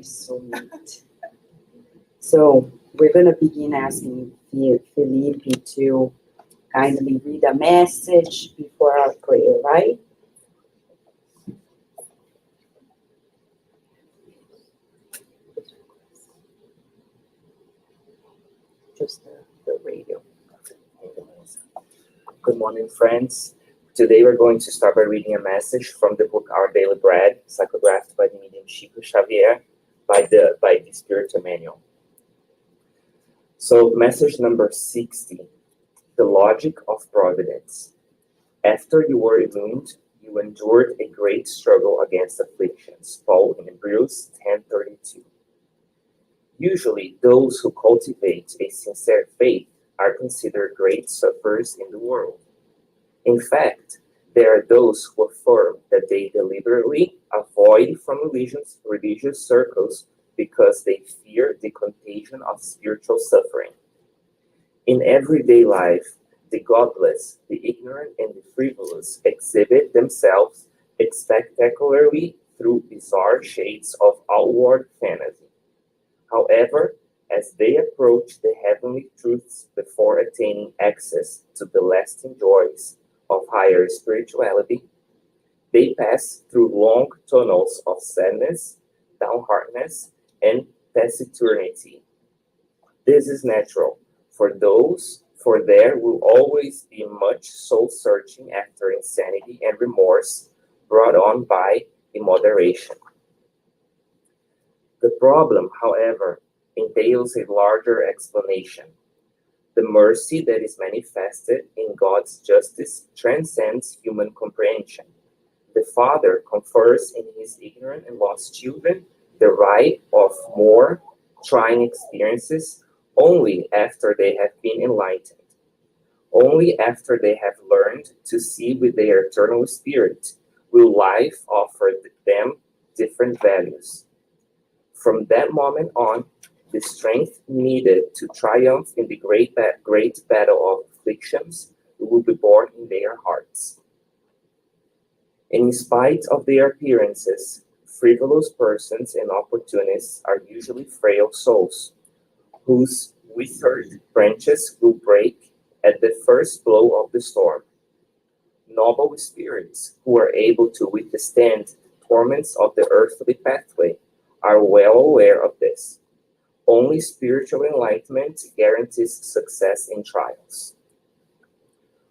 is so neat. So we're going to begin asking Felipe to kindly read a message before our prayer, right? Just the radio. Good morning, friends. Today we're going to start by reading a message from the book Our Daily Bread, psychographed by the medium Chico Xavier, by the spirit Emmanuel. So, message number 60, the logic of providence. After you were illumined, you endured a great struggle against afflictions. Paul in Hebrews 10:32. Usually, those who cultivate a sincere faith are considered great sufferers in the world. In fact, there are those who affirm that they deliberately avoid from religious circles because they fear the contagion of spiritual suffering. In everyday life, the godless, the ignorant, and the frivolous exhibit themselves spectacularly through bizarre shades of outward fantasy. However, as they approach the heavenly truths before attaining access to the lasting joys of higher spirituality, they pass through long tunnels of sadness, downheartedness, and taciturnity. This is natural, for there will always be much soul searching after insanity and remorse brought on by immoderation. The problem, however, entails a larger explanation. The mercy that is manifested in God's justice transcends human comprehension. The Father confers in his ignorant and lost children the right of more trying experiences only after they have been enlightened, only after they have learned to see with their eternal spirit will life offer them different values. From that moment on, the strength needed to triumph in the great battle of afflictions will be born in their hearts. And in spite of their appearances, frivolous persons and opportunists are usually frail souls, whose withered branches will break at the first blow of the storm. Noble spirits who are able to withstand the torments of the earthly pathway are well aware of this. Only spiritual enlightenment guarantees success in trials.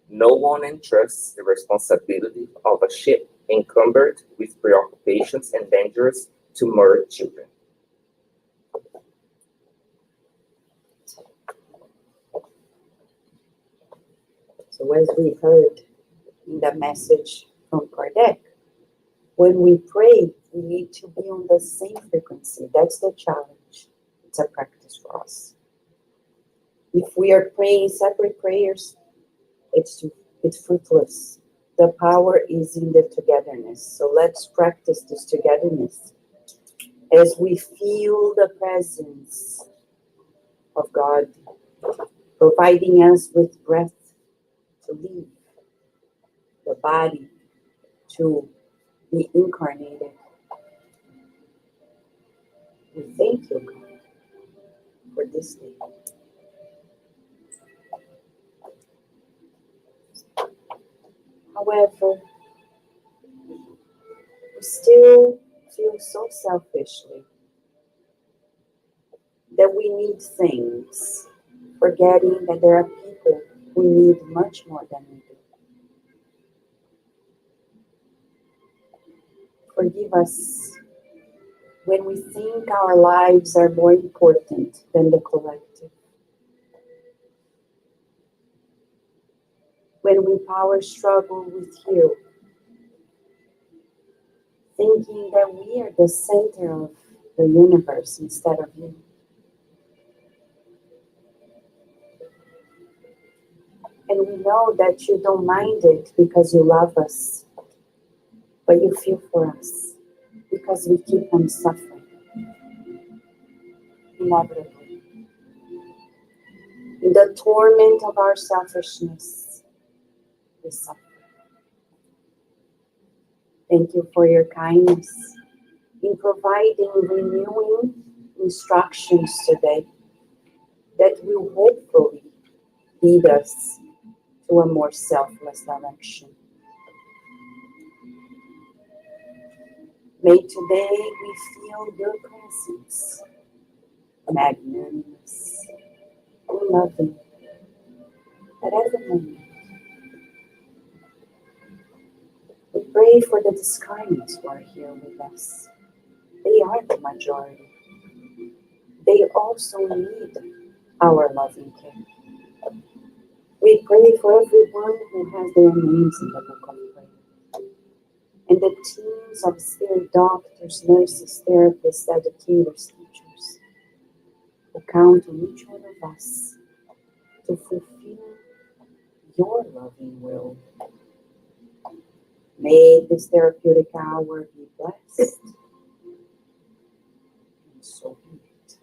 No one entrusts the responsibility of a ship encumbered with preoccupations and dangerous to murder children. So as we heard in the message from Kardec, when we pray, we need to be on the same frequency. That's the challenge. It's a practice for us. If we are praying separate prayers, it's fruitless. The power is in the togetherness. So let's practice this togetherness as we feel the presence of God providing us with breath to live, the body to be incarnated. We thank you, God, for this day. However, we still feel so selfishly that we need things, forgetting that there are people who need much more than we do. Forgive us when we think our lives are more important than the collective. When we power struggle with you, thinking that we are the center of the universe instead of you. And we know that you don't mind it because you love us, but you feel for us because we keep on suffering. Inevitably. In the torment of our selfishness, we suffer. Thank you for your kindness. in providing renewing instructions today that will hopefully lead us to a more selfless direction. May today we feel your presence, magnanimous and loving at every moment. We pray for the discarnates who are here with us. They are the majority. They also need our loving care. We pray for everyone who has their names in the book of prayer. And the teams of spirit doctors, nurses, therapists, educators, teachers, who count on each one of us to fulfill your loving will. May this therapeutic hour be blessed. And so be it.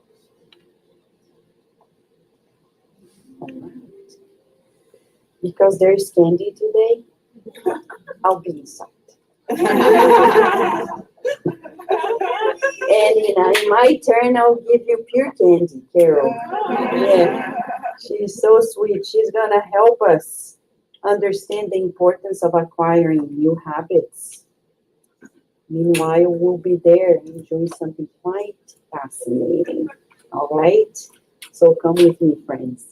All right. Because there's candy today, I'll be inside. And in my turn, I'll give you pure candy, Carol. Yeah, she's so sweet. She's gonna help us understand the importance of acquiring new habits. Meanwhile, we'll be there enjoying something quite fascinating. All right? So come with me, friends.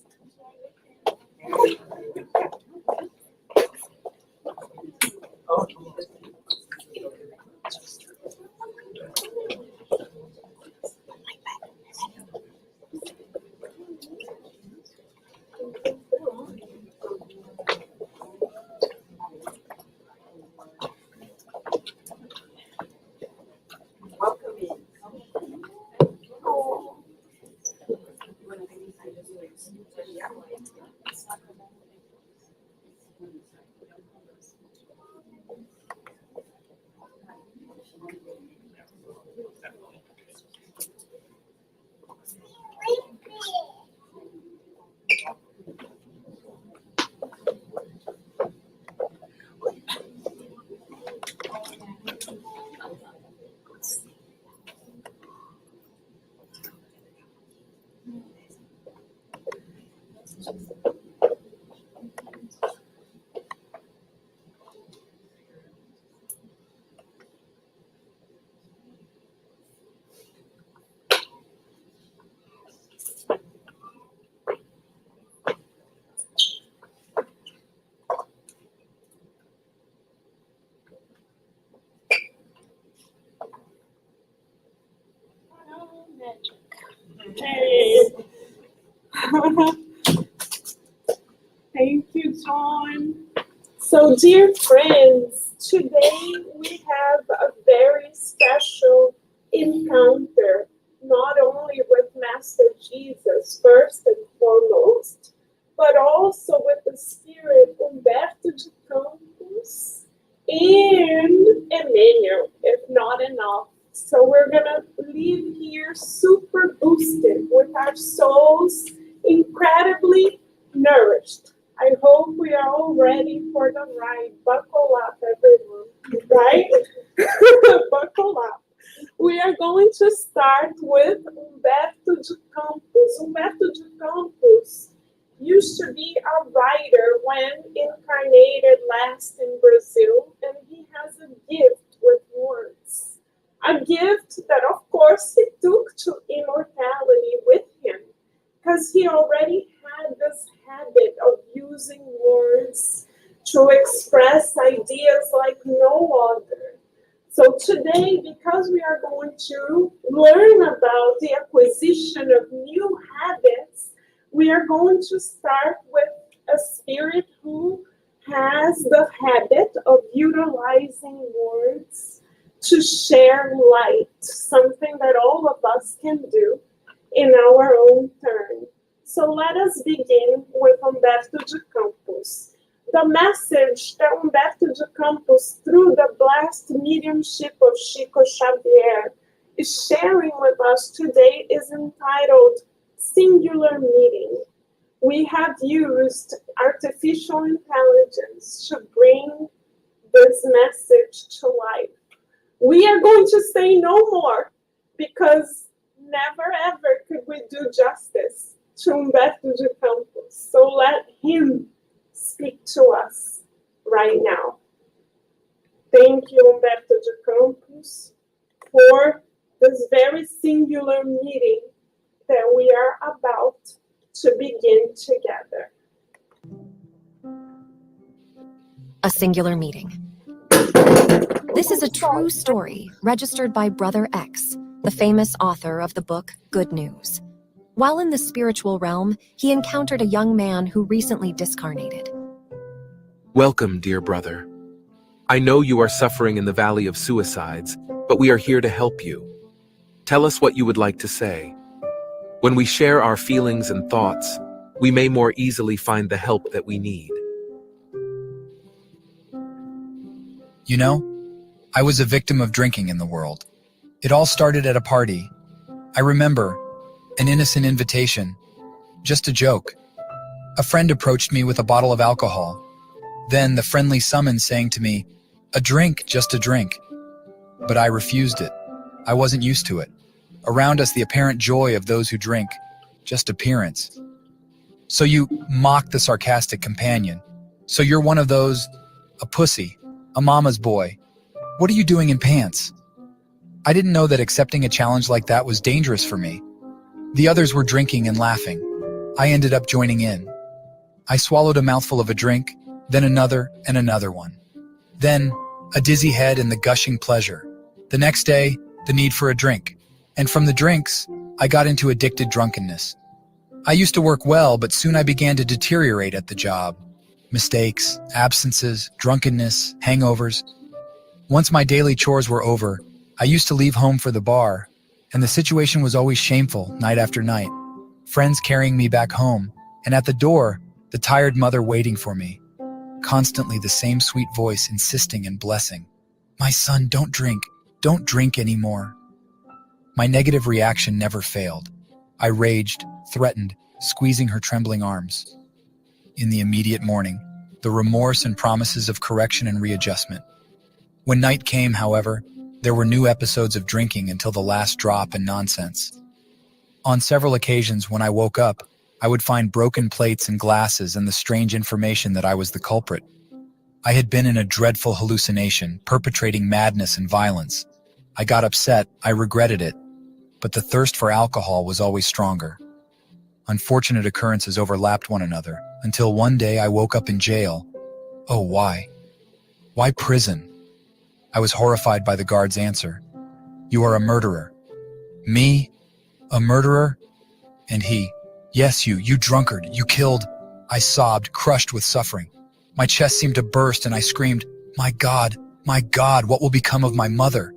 Welcome in. Hey. Thank you, John. So, dear friends, today we have a very special encounter, not only with Master Jesus first and foremost, but also with the Spirit Humberto de Campos and Emmanuel, if not enough. So we're going to leave here super boosted with our souls incredibly nourished. I hope we are all ready for the ride. Buckle up, everyone, right? Buckle up. We are going to start with Humberto de Campos. Humberto de Campos used to be a writer when incarnated last in Brazil, and he has a gift with words. A gift that, of course, he took to immortality with him, because he already had this habit of using words to express ideas like no other. So today, because we are going to learn about the acquisition of new habits, we are going to start with a spirit who has the habit of utilizing words to share light, something that all of us can do in our own turn. So let us begin with Humberto de Campos. The message that Humberto de Campos, through the blessed mediumship of Chico Xavier, is sharing with us today is entitled Singular Meeting. We have used artificial intelligence to bring this message to life. We are going to say no more because never ever could we do justice to Humberto de Campos. So let him speak to us right now. Thank you, Humberto de Campos, for this very singular meeting that we are about to begin together. A singular meeting. This is a true story registered by Brother X, the famous author of the book Good News. While in the spiritual realm, he encountered a young man who recently discarnated. Welcome, dear brother. I know you are suffering in the valley of suicides, but we are here to help you. Tell us what you would like to say. When we share our feelings and thoughts, we may more easily find the help that we need. You know, I was a victim of drinking in the world. It all started at a party. I remember, an innocent invitation, just a joke. A friend approached me with a bottle of alcohol. Then the friendly summons saying to me, "A drink, just a drink." But I refused it. I wasn't used to it. Around us, the apparent joy of those who drink, just appearance. So you mock the sarcastic companion. So you're one of those, a pussy, a mama's boy. What are you doing in pants? I didn't know that accepting a challenge like that was dangerous for me. The others were drinking and laughing. I ended up joining in. I swallowed a mouthful of a drink, then another and another one. Then, a dizzy head and the gushing pleasure. The next day, the need for a drink. And from the drinks, I got into addicted drunkenness. I used to work well, but soon I began to deteriorate at the job. Mistakes, absences, drunkenness, hangovers. Once my daily chores were over, I used to leave home for the bar, and the situation was always shameful night after night. Friends carrying me back home, and at the door, the tired mother waiting for me. Constantly the same sweet voice insisting and blessing. "My son, don't drink anymore." My negative reaction never failed. I raged, threatened, squeezing her trembling arms. In the immediate morning, the remorse and promises of correction and readjustment. When night came, however, there were new episodes of drinking until the last drop and nonsense. On several occasions when I woke up, I would find broken plates and glasses and the strange information that I was the culprit. I had been in a dreadful hallucination, perpetrating madness and violence. I got upset, I regretted it, but the thirst for alcohol was always stronger. Unfortunate occurrences overlapped one another, until one day I woke up in jail. Oh, why? Why prison? I was horrified by the guard's answer. "You are a murderer." Me? A murderer? And he, "Yes, you drunkard, you killed." I sobbed, crushed with suffering. My chest seemed to burst and I screamed, my God, what will become of my mother?"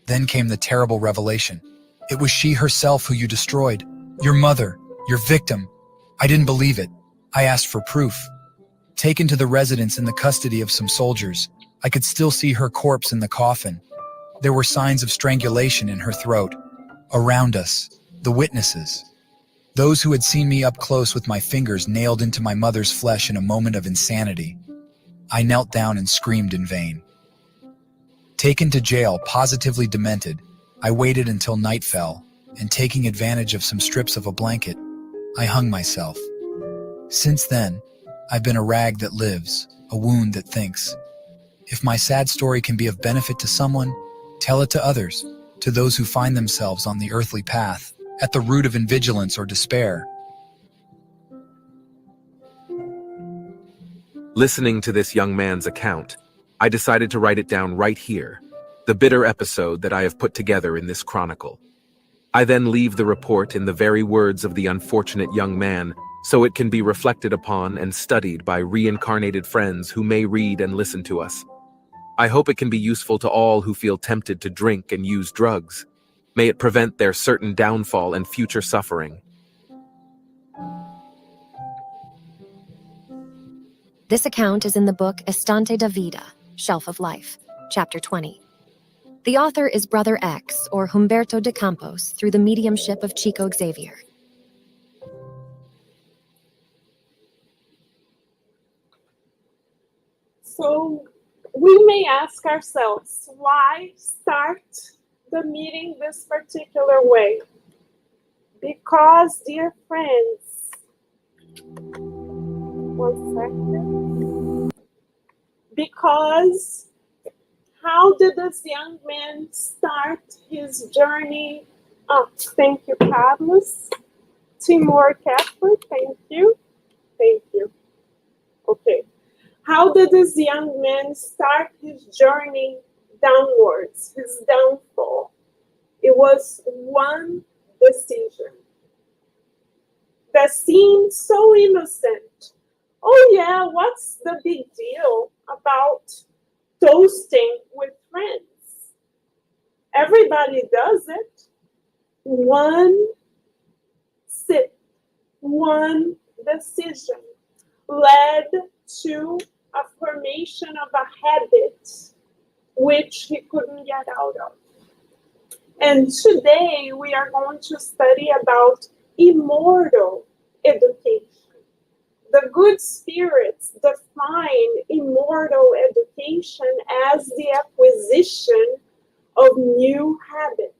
Then came the terrible revelation. It was she herself who you destroyed. Your mother, your victim. I didn't believe it. I asked for proof. Taken to the residence in the custody of some soldiers, I could still see her corpse in the coffin. There were signs of strangulation in her throat. Around us, the witnesses. Those who had seen me up close with my fingers nailed into my mother's flesh in a moment of insanity. I knelt down and screamed in vain. Taken to jail, positively demented, I waited until night fell, and taking advantage of some strips of a blanket, I hung myself. Since then, I've been a rag that lives, a wound that thinks. If my sad story can be of benefit to someone, tell it to others, to those who find themselves on the earthly path, at the root of invigilance or despair. Listening to this young man's account, I decided to write it down right here, the bitter episode that I have put together in this chronicle. I then leave the report in the very words of the unfortunate young man, so it can be reflected upon and studied by reincarnated friends who may read and listen to us. I hope it can be useful to all who feel tempted to drink and use drugs. May it prevent their certain downfall and future suffering. This account is in the book Estante da Vida, Shelf of Life, Chapter 20. The author is Brother X, or Humberto de Campos, through the mediumship of Chico Xavier. So we may ask ourselves, why start the meeting this particular way? Because, dear friends, one second. Because how did this young man start his journey? Oh, thank you, Carlos. Teamwork effort, thank you. Thank you. Okay. How did this young man start his journey downwards, his downfall? It was one decision that seemed so innocent. Oh yeah, what's the big deal about toasting with friends? Everybody does it. One sip, one decision led to a formation of a habit which he couldn't get out of. And today we are going to study about immortal education. The good spirits define immortal education as the acquisition of new habits.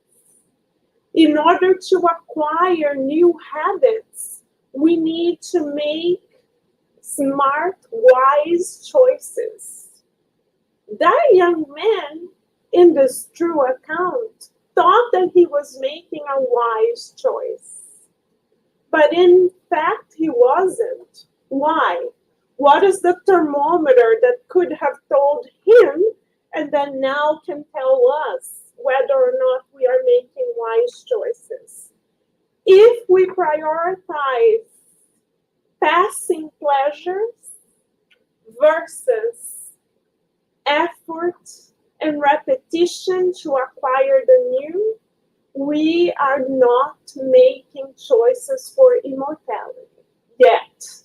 In order to acquire new habits, we need to make smart, wise choices. That young man, in this true account, thought that he was making a wise choice. But in fact, he wasn't. Why? What is the thermometer that could have told him and then now can tell us whether or not we are making wise choices? If we prioritize passing pleasures versus effort and repetition to acquire the new, we are not making choices for immortality yet.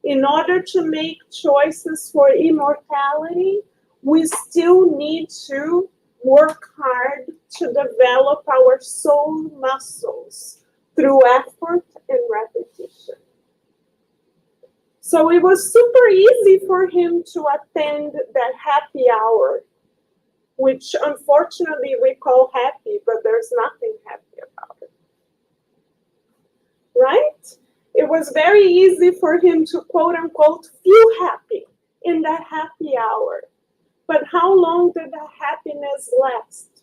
In order to make choices for immortality, we still need to work hard to develop our soul muscles through effort and repetition. So it was super easy for him to attend that happy hour, which unfortunately we call happy, but there's nothing happy about it. Right? It was very easy for him to quote unquote feel happy in that happy hour. But how long did the happiness last?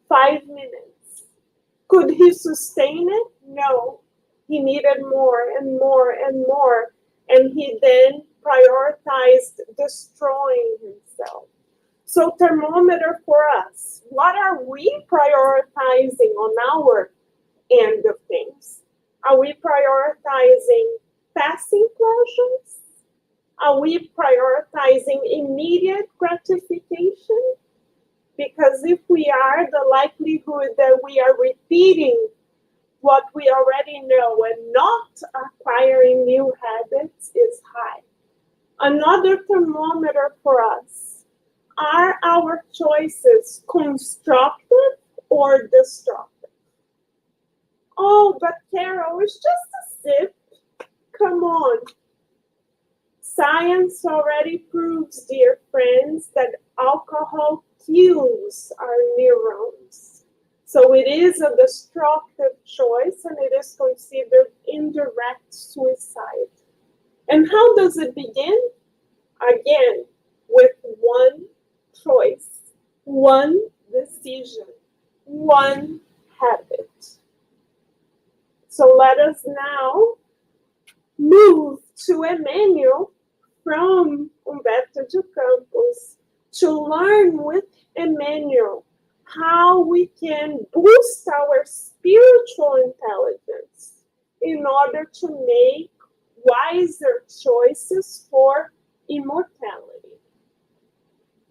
5 minutes. Could he sustain it? No. He needed more and more and more. And he then prioritized destroying himself. So thermometer for us, what are we prioritizing on our end of things? Are we prioritizing passing pleasures? Are we prioritizing immediate gratification? Because if we are, the likelihood that we are repeating what we already know and not acquiring new habits is high. Another thermometer for us, are our choices constructive or destructive? Oh, but Carol, it's just a sip. Come on. Science already proves, dear friends, that alcohol kills our neurons. So it is a destructive choice and it is considered indirect suicide. And how does it begin? Again, with one choice, one decision, one habit. So let us now move to Emmanuel from Humberto de Campos to learn with Emmanuel how we can boost our spiritual intelligence in order to make wiser choices for immortality.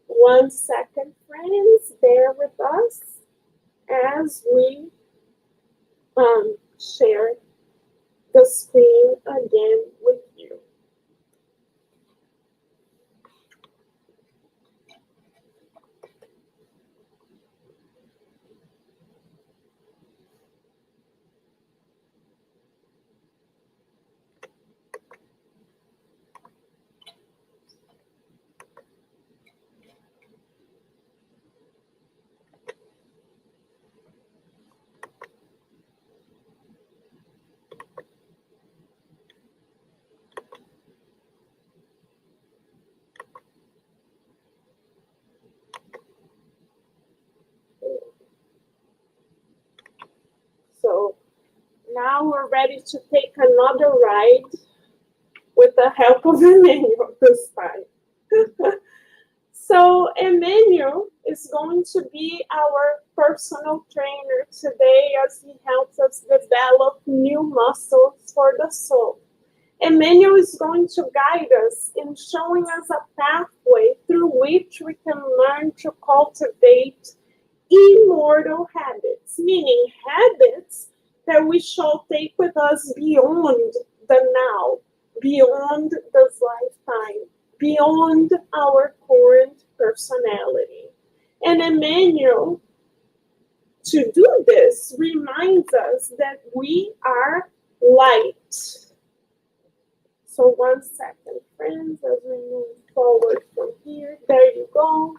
1 second, friends, bear with us as we share the screen again with you. Now we're ready to take another ride with the help of Emmanuel this time. So Emmanuel is going to be our personal trainer today as he helps us develop new muscles for the soul. Emmanuel is going to guide us in showing us a pathway through which we can learn to cultivate immortal habits, meaning habits that we shall take with us beyond the now, beyond this lifetime, beyond our current personality. And Emmanuel, to do this, reminds us that we are light. So 1 second, friends, as we move forward from here. There you go.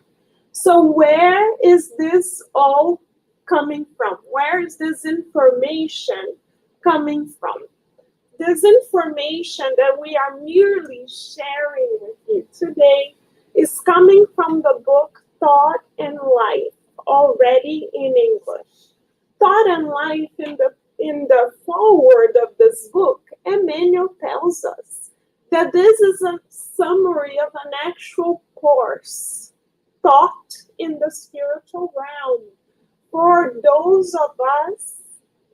So where is this all coming from? Where is this information coming from? This information that we are merely sharing with you today is coming from the book Thought and Life, already in English. Thought and Life, in the foreword of this book, Emmanuel tells us that this is a summary of an actual course taught in the spiritual realm for those of us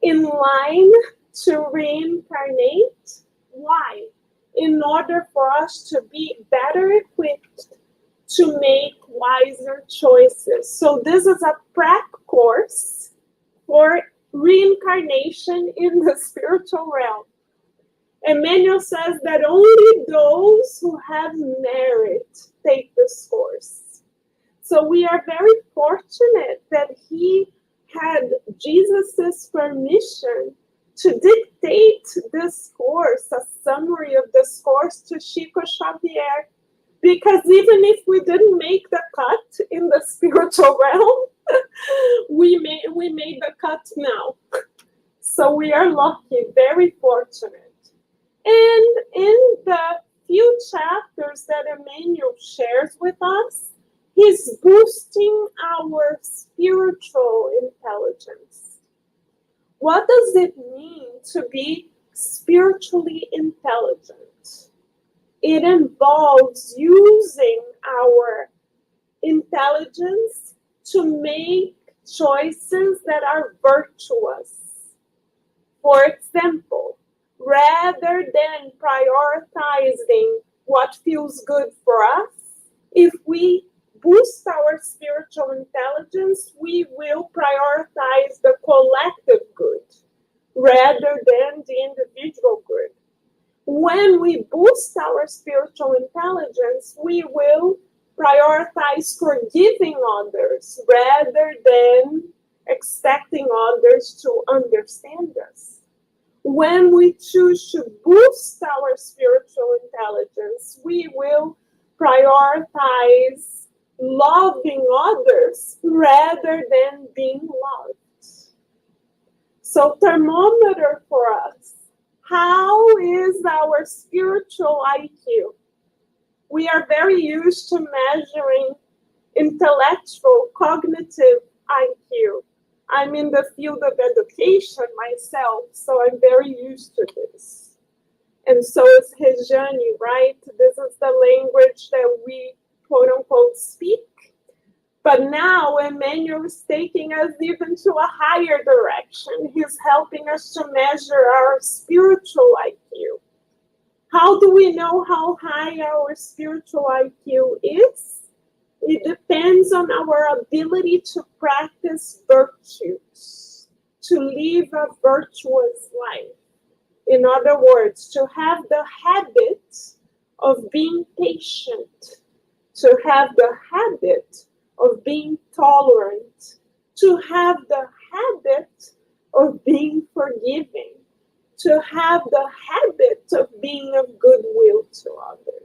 in line to reincarnate. Why? In order for us to be better equipped to make wiser choices. So this is a prep course for reincarnation in the spiritual realm. Emmanuel says that only those who have merit take this course. So we are very fortunate that he had Jesus' permission to dictate this course, a summary of this course to Chico Xavier. Because even if we didn't make the cut in the spiritual realm, we made the cut now. So we are lucky, very fortunate. And in the few chapters that Emmanuel shares with us, he's boosting our spiritual intelligence. What does it mean to be spiritually intelligent? It involves using our intelligence to make choices that are virtuous. For example, rather than prioritizing what feels good for us, if we boost our spiritual intelligence, we will prioritize the collective good rather than the individual good. When we boost our spiritual intelligence, we will prioritize forgiving others rather than expecting others to understand us. When we choose to boost our spiritual intelligence, we will prioritize loving others rather than being loved. So, thermometer for us. How is our spiritual IQ? We are very used to measuring intellectual, cognitive IQ. I'm in the field of education myself, so I'm very used to this. And so is Rejane, right? This is the language that we, quote unquote, speak. But now Emmanuel is taking us even to a higher direction. He's helping us to measure our spiritual IQ. How do we know how high our spiritual IQ is? It depends on our ability to practice virtues, to live a virtuous life. In other words, to have the habit of being patient, to have the habit of being tolerant, to have the habit of being forgiving, to have the habit of being of goodwill to others.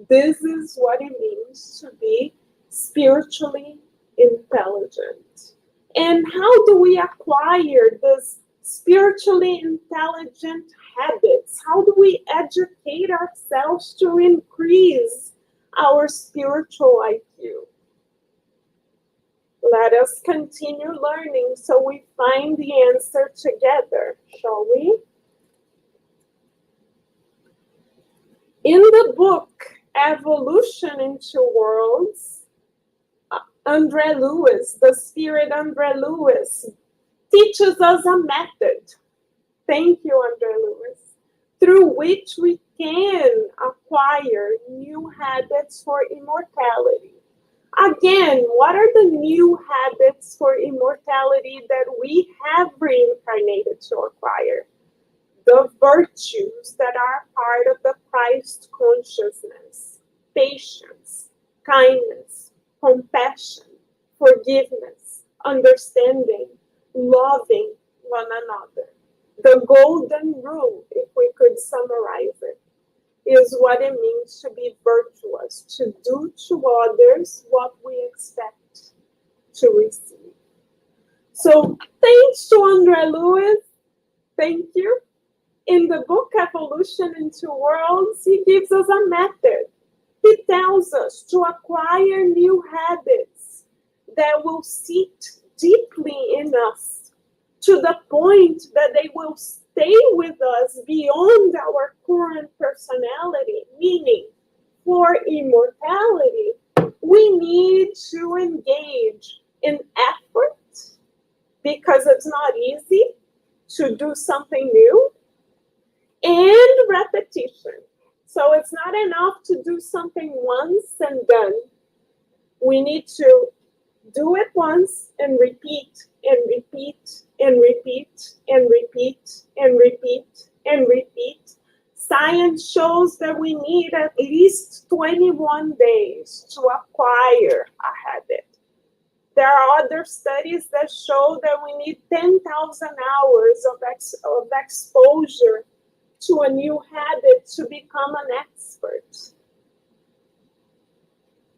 This is what it means to be spiritually intelligent. And how do we acquire this spiritually intelligent habits? How do we educate ourselves to increase our spiritual IQ? Let us continue learning so we find the answer together, shall we? In the book, Evolution into Worlds, Andre Lewis, the spirit Andre Lewis, teaches us a method. Thank you, Andre Lewis, through which we can acquire new habits for immortality. Again, what are the new habits for immortality that we have reincarnated to acquire? The virtues that are part of the Christ consciousness: patience, kindness, compassion, forgiveness, understanding, loving one another. The golden rule, if we could summarize it, is what it means to be virtuous, to do to others what we expect to receive. So thanks to Andre Lewis, thank you. In the book Evolution into Worlds, he gives us a method. He tells us to acquire new habits that will sit deeply in us to the point that they will stay with us beyond our current personality, meaning for immortality, we need to engage in effort because it's not easy to do something new, and repetition. So it's not enough to do something once and done. We need to do it once and repeat and repeat and repeat and repeat and repeat and repeat. Science shows that we need at least 21 days to acquire a habit. There are other studies that show that we need 10,000 hours of exposure to a new habit to become an expert.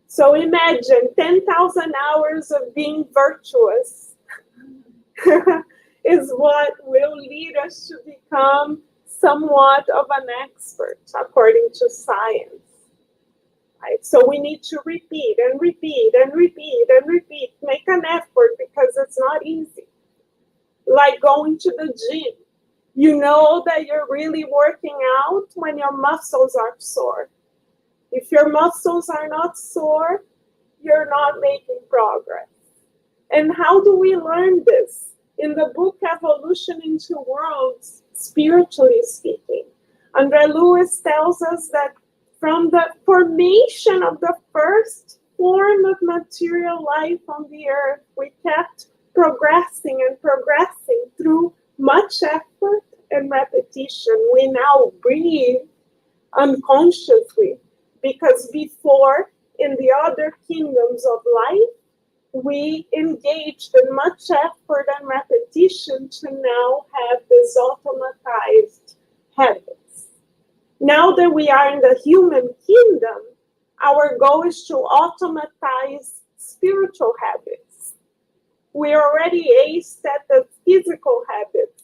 So imagine 10,000 hours of being virtuous is what will lead us to become somewhat of an expert, according to science. Right? So we need to repeat and repeat and repeat and repeat. Make an effort because it's not easy. Like going to the gym. You know that you're really working out when your muscles are sore. If your muscles are not sore, you're not making progress. And how do we learn this? In the book Evolution into Worlds, spiritually speaking, Andre Lewis tells us that from the formation of the first form of material life on the earth, we kept progressing and progressing through much effort and repetition. We now breathe unconsciously because before, in the other kingdoms of life, we engaged in much effort and repetition to now have this automatized habits. Now that we are in the human kingdom, our goal is to automatize spiritual habits. We already aced at the physical habits.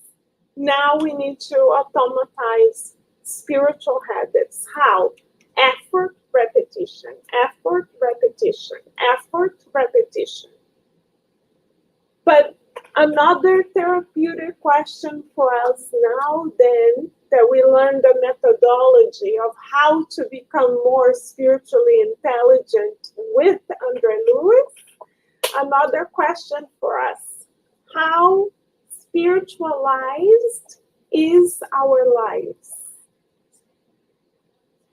Now we need to automatize spiritual habits. How? Effort, repetition, effort, repetition, effort, repetition. But another therapeutic question for us now then, that we learn the methodology of how to become more spiritually intelligent with Andre Lewis, another question for us: how spiritualized is our lives?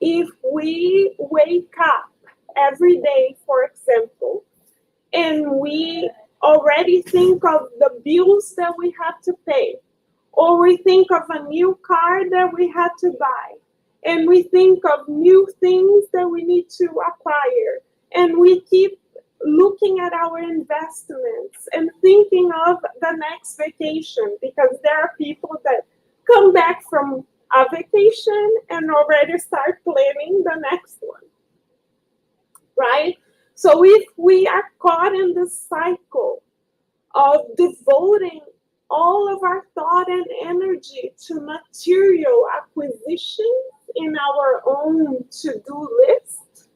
If we wake up every day, for example, and we already think of the bills that we have to pay, or we think of a new car that we had to buy, and we think of new things that we need to acquire, and we keep looking at our investments and thinking of the next vacation, because there are people that come back from a vacation and already start planning the next one, right? So if we are caught in this cycle of devoting all of our thought and energy to material acquisitions in our own to-do list,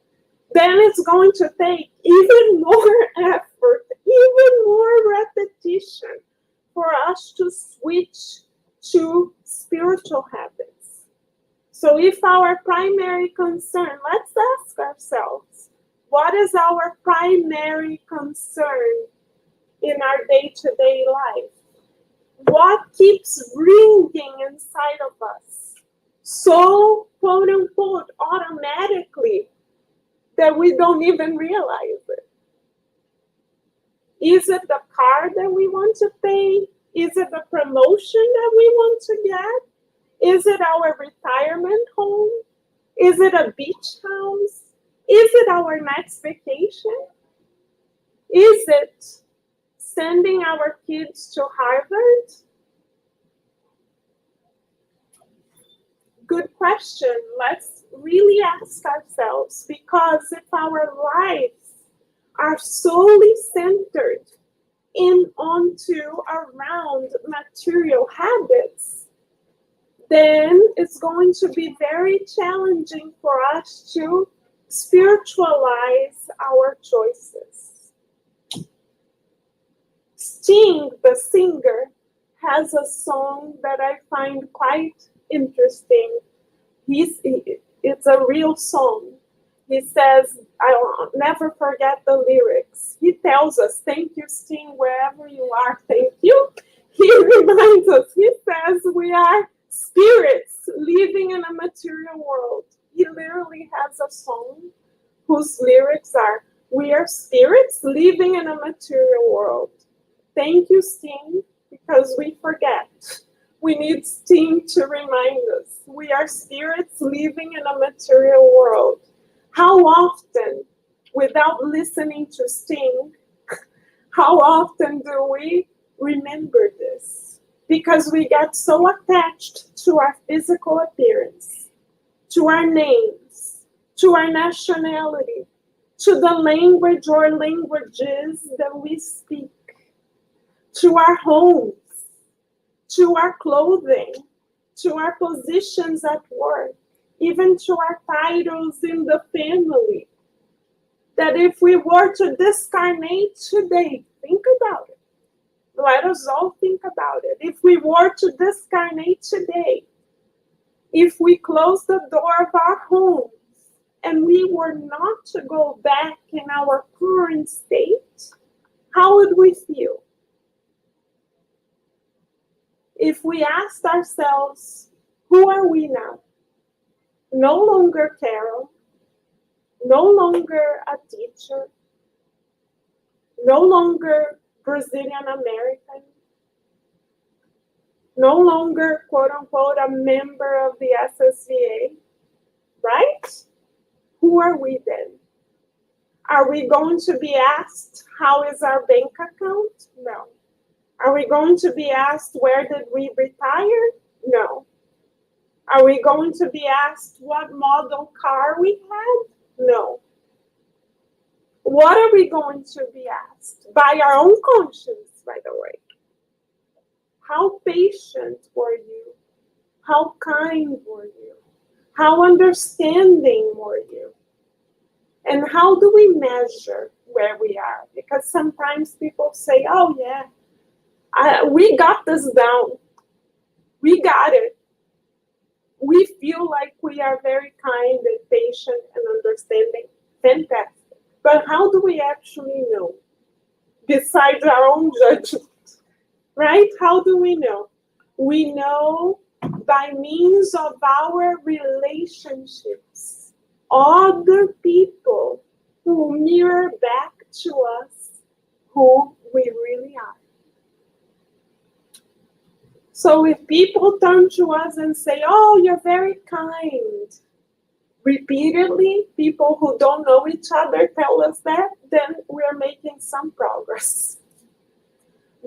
then it's going to take even more effort, even more repetition for us to switch to spiritual habits. So if our primary concern, let's ask ourselves, what is our primary concern in our day-to-day life? What keeps ringing inside of us so, quote unquote, automatically that we don't even realize it? Is it the car that we want to pay? Is it the promotion that we want to get? Is it our retirement home? Is it a beach house? Is it our next vacation? Is it sending our kids to Harvard? Good question. Let's really ask ourselves, because if our lives are solely centered in onto around material habits, then it's going to be very challenging for us to spiritualize our choices. Sting, the singer, has a song that I find quite interesting. It's a real song. He says, I'll never forget the lyrics. He tells us, thank you, Sting, wherever you are, thank you. He reminds us, he says, we are spirits living in a material world. He literally has a song whose lyrics are, we are spirits living in a material world. Thank you, Sting, because we forget. We need Sting to remind us. We are spirits living in a material world. How often, without listening to Sting, how often do we remember this? Because we get so attached to our physical appearance, to our names, to our nationality, to the language or languages that we speak, to our homes, to our clothing, to our positions at work, even to our titles in the family, that if we were to discarnate today, think about it. Let us all think about it. If we were to discarnate today, if we close the door of our homes and we were not to go back in our current state, how would we feel? If we asked ourselves, who are we now? No longer Carol, no longer a teacher, no longer Brazilian American, no longer, quote unquote, a member of the SSVA, right? Who are we then? Are we going to be asked, how is our bank account? No. Are we going to be asked, where did we retire? No. Are we going to be asked what model car we had? No. What are we going to be asked? By our own conscience, by the way. How patient were you? How kind were you? How understanding were you? And how do we measure where we are? Because sometimes people say, oh yeah, we got this down. We got it. We feel like we are very kind and patient and understanding. Fantastic. But how do we actually know? Besides our own judgment, right? How do we know? We know by means of our relationships, other people who mirror back to us who we really are. So if people turn to us and say, oh, you're very kind, repeatedly, people who don't know each other tell us that, then we're making some progress.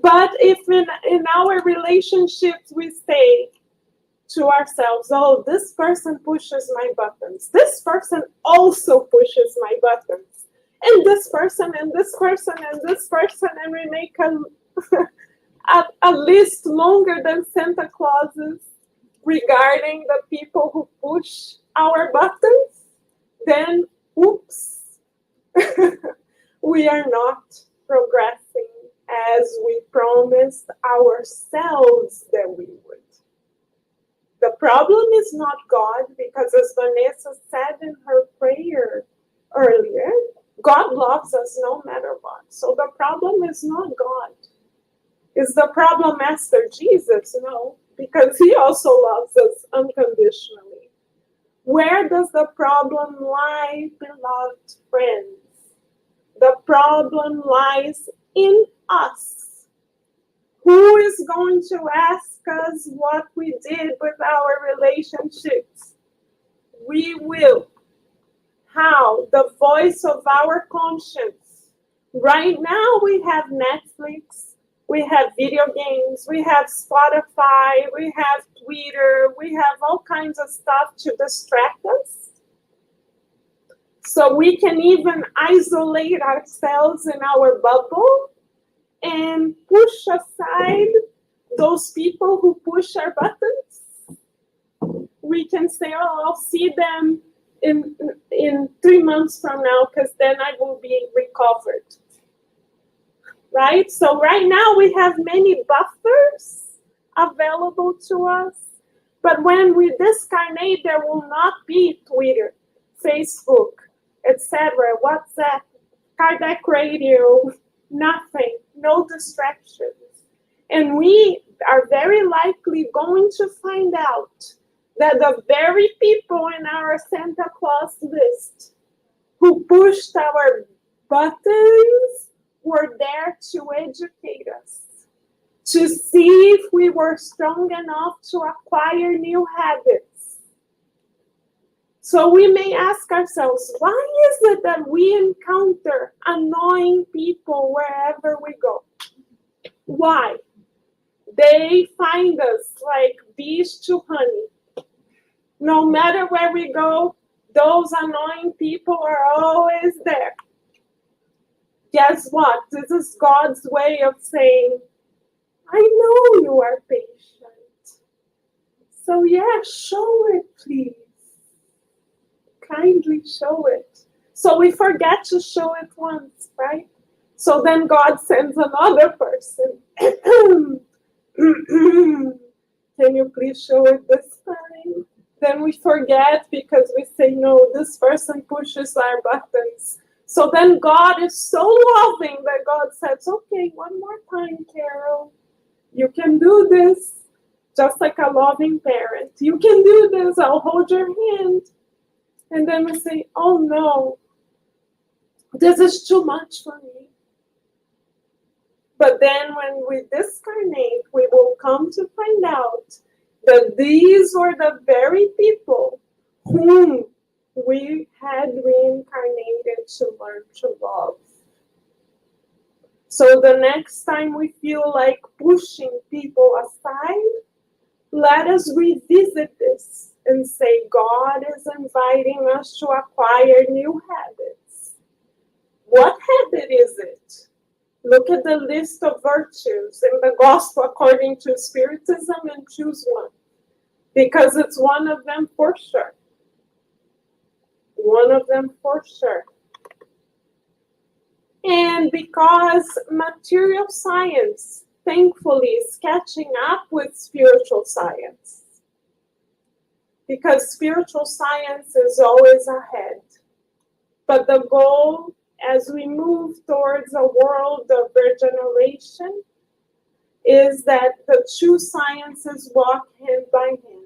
But if in our relationships we say to ourselves, oh, this person pushes my buttons, this person also pushes my buttons, and this person, and this person, and this person, and we make a list longer than Santa Claus's regarding the people who push our buttons, then oops, we are not progressing as we promised ourselves that we would. The problem is not God, because as Vanessa said in her prayer earlier, God loves us no matter what. So the problem is not God. Is the problem Master Jesus? No, because he also loves us unconditionally. Where does the problem lie, beloved friends? The problem lies in us. Who is going to ask us what we did with our relationships? We will. How? The voice of our conscience. Right now we have Netflix, we have video games, we have Spotify, we have Twitter, we have all kinds of stuff to distract us. So we can even isolate ourselves in our bubble and push aside those people who push our buttons. We can say, oh, I'll see them in 3 months from now, because then I will be recovered. Right? So right now we have many buffers available to us. But when we discarnate, there will not be Twitter, Facebook, etc., WhatsApp, cardiac radio, nothing, no distractions. And we are very likely going to find out that the very people in our Santa Claus list who pushed our buttons were there to educate us, to see if we were strong enough to acquire new habits. So we may ask ourselves, why is it that we encounter annoying people wherever we go? Why? They find us like bees to honey. No matter where we go, those annoying people are always there. Guess what? This is God's way of saying, I know you are patient. So yeah, show it, please. Kindly show it. So we forget to show it once, right? So then God sends another person. Can you please show it this time? Then we forget because we say, no, this person pushes our buttons. So then God is so loving that God says, okay, one more time, Carol. You can do this. Just like a loving parent. You can do this. I'll hold your hand. And then we say, oh no, this is too much for me. But then when we discarnate, we will come to find out that these were the very people whom we had reincarnated to learn to love. So the next time we feel like pushing people aside, let us revisit this and say, God is inviting us to acquire new habits. What habit is it? Look at the list of virtues in the gospel according to Spiritism and choose one. Because it's one of them for sure. One of them for sure. And because material science, thankfully, is catching up with spiritual science. Because spiritual science is always ahead. But the goal as we move towards a world of regeneration is that the two sciences walk hand by hand.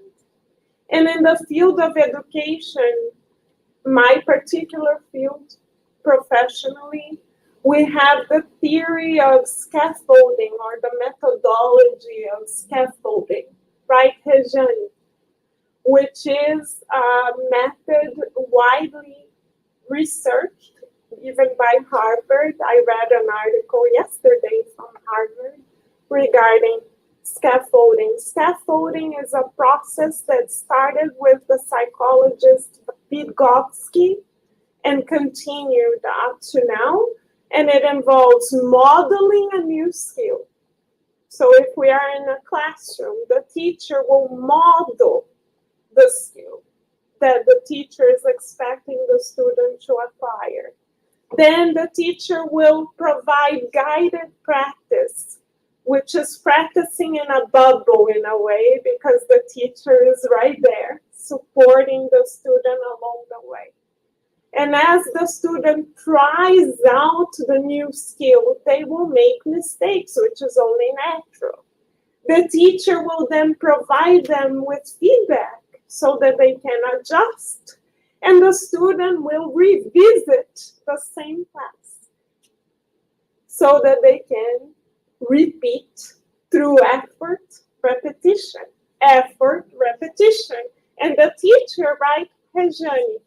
And in the field of education, my particular field, professionally, we have the theory of scaffolding or the methodology of scaffolding, right, Rejane? Which is a method widely researched, even by Harvard. I read an article yesterday from Harvard regarding scaffolding. Scaffolding is a process that started with the psychologist Vygotsky and continued up to now, and it involves modeling a new skill. So if we are in a classroom, the teacher will model the skill that the teacher is expecting the student to acquire. Then the teacher will provide guided practice, which is practicing in a bubble in a way, because the teacher is right there supporting the student along the way. And as the student tries out the new skill, they will make mistakes, which is only natural. The teacher will then provide them with feedback so that they can adjust. And the student will revisit the same class so that they can repeat through effort, repetition, effort, repetition. And the teacher, right, Rejane,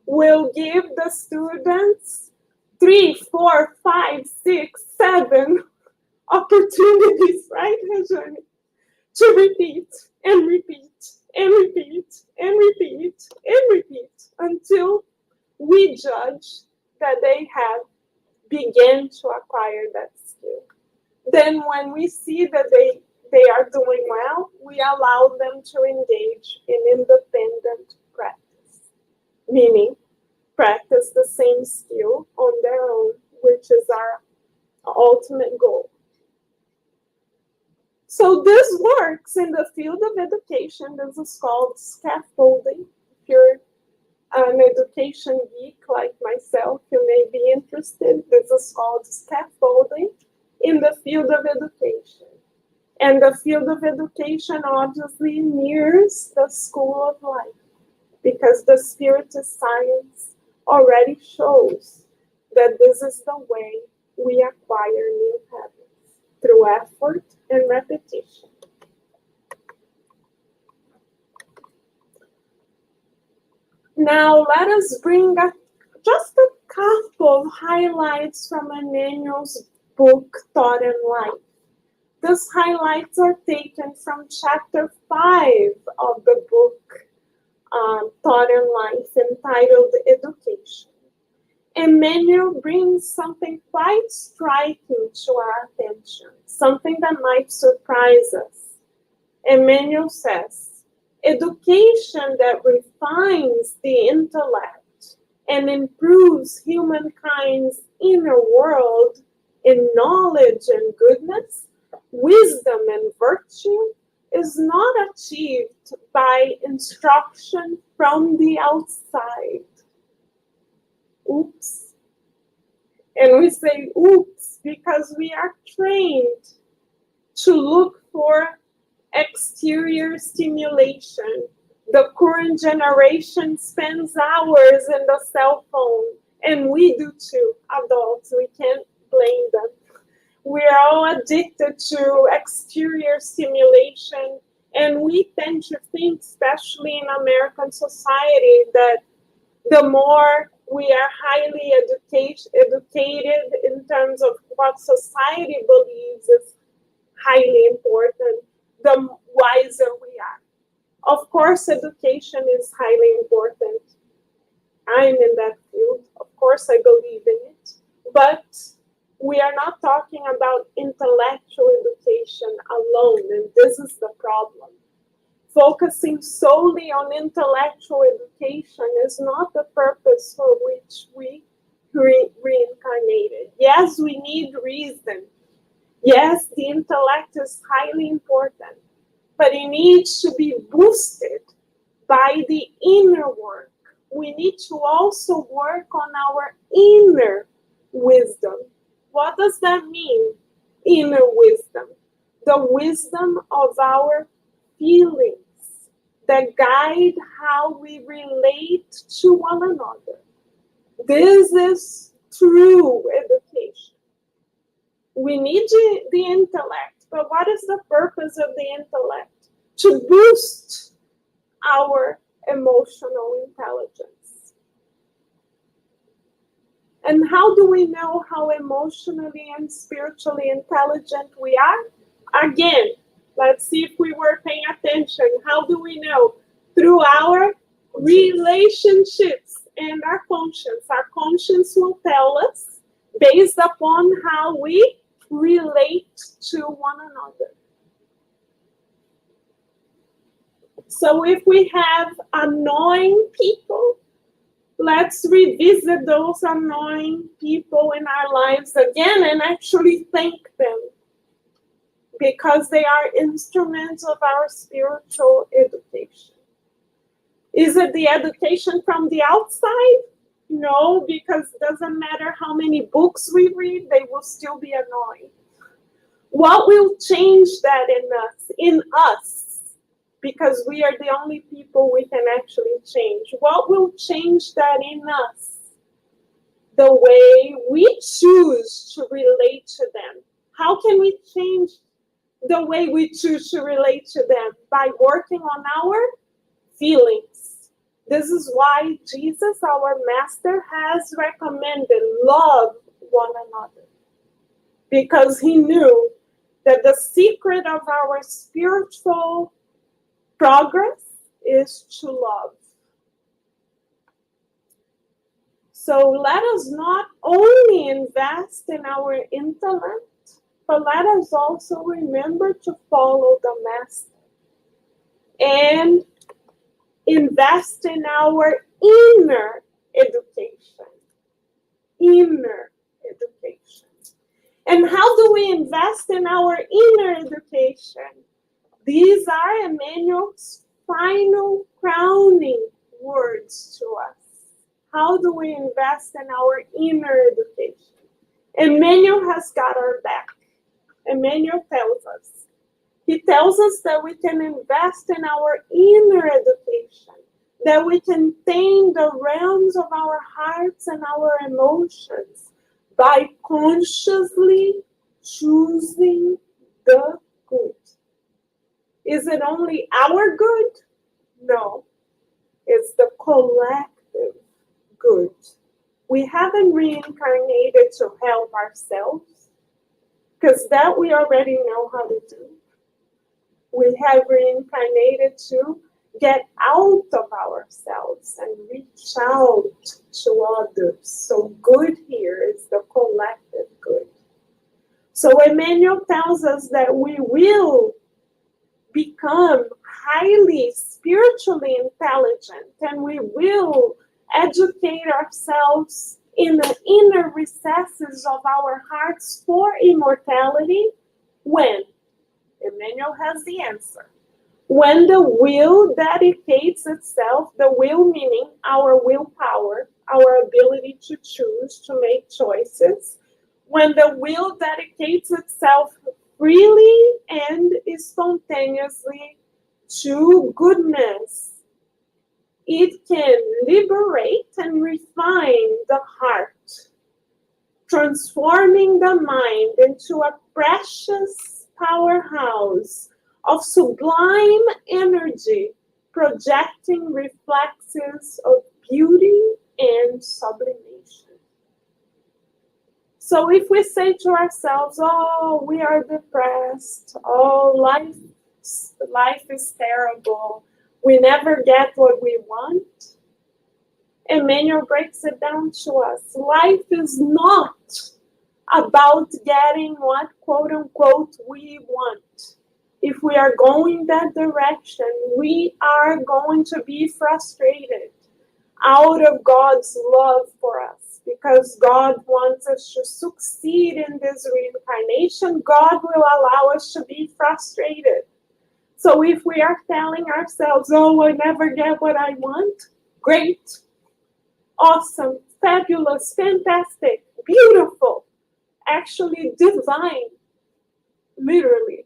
will give the students 3, 4, 5, 6, 7 opportunities, right, Rejane, to repeat and repeat and repeat and repeat and repeat until we judge that they have begun to acquire that skill. Then when we see that they are doing well, we allow them to engage in independent practice, meaning practice the same skill on their own, which is our ultimate goal. So this works in the field of education. This is called scaffolding. If you're an education geek like myself, you may be interested. This is called scaffolding in the field of education. And the field of education obviously mirrors the school of life, because the spiritist science already shows that this is the way we acquire new habits, through effort and repetition. Now let us bring just a couple of highlights from Emmanuel's book, Thought and Life. These highlights are taken from chapter 5 of the book, Thought and Life, entitled Education. Emmanuel brings something quite striking to our attention, something that might surprise us. Emmanuel says, education that refines the intellect and improves humankind's inner world in knowledge and goodness, wisdom and virtue, is not achieved by instruction from the outside. Oops. And we say oops because we are trained to look for exterior stimulation. The current generation spends hours in the cell phone, and we do too, adults. We can't blame them. We are all addicted to exterior stimulation, and we tend to think, especially in American society, that the more we are highly educated in terms of what society believes is highly important, the wiser we are. Of course, education is highly important. I'm in that field. Of course, I believe in it. But we are not talking about intellectual education alone, and this is the problem. Focusing solely on intellectual education is not the purpose for which we reincarnated. Yes, we need reason. Yes, the intellect is highly important, but it needs to be boosted by the inner work. We need to also work on our inner wisdom. What does that mean, inner wisdom? The wisdom of our feelings that guide how we relate to one another. This is true education. We need the intellect, but what is the purpose of the intellect? To boost our emotional intelligence. And how do we know how emotionally and spiritually intelligent we are? Again, let's see if we were paying attention. How do we know? Through our relationships and our conscience. Our conscience will tell us based upon how we relate to one another. So if we have annoying people, Let's revisit those annoying people in our lives again and actually thank them, because they are instruments of our spiritual education. Is it the education from the outside? No, because it doesn't matter how many books we read, they will still be annoying. What will change that in us? Because we are the only people we can actually change. What will change that in us? The way we choose to relate to them. How can we change the way we choose to relate to them? By working on our feelings. This is why Jesus, our master, has recommended love one another. Because he knew that the secret of our spiritual progress is to love. So let us not only invest in our intellect, but let us also remember to follow the master and invest in our inner education. Inner education. And how do we invest in our inner education? These are Emmanuel's final crowning words to us. How do we invest in our inner education? Emmanuel has got our back. Emmanuel tells us. He tells us that we can invest in our inner education, that we can tame the realms of our hearts and our emotions by consciously choosing the good. Is it only our good? No. It's the collective good. We haven't reincarnated to help ourselves, because that we already know how to do. We have reincarnated to get out of ourselves and reach out to others. So good here is the collective good. So Emmanuel tells us that we will become highly spiritually intelligent, and we will educate ourselves in the inner recesses of our hearts for immortality. When? Emmanuel has the answer. When the will dedicates itself, the will meaning our willpower, our ability to choose, to make choices, when the will dedicates itself freely and spontaneously to goodness, it can liberate and refine the heart, transforming the mind into a precious powerhouse of sublime energy, projecting reflexes of beauty and sublimation. So if we say to ourselves, oh, we are depressed, oh, life is terrible, we never get what we want, Emmanuel breaks it down to us. Life is not about getting what, quote unquote, we want. If we are going that direction, we are going to be frustrated out of God's love for us, because God wants us to succeed in this reincarnation. God will allow us to be frustrated. So if we are telling ourselves, oh, I never get what I want, great, awesome, fabulous, fantastic, beautiful, actually divine, literally,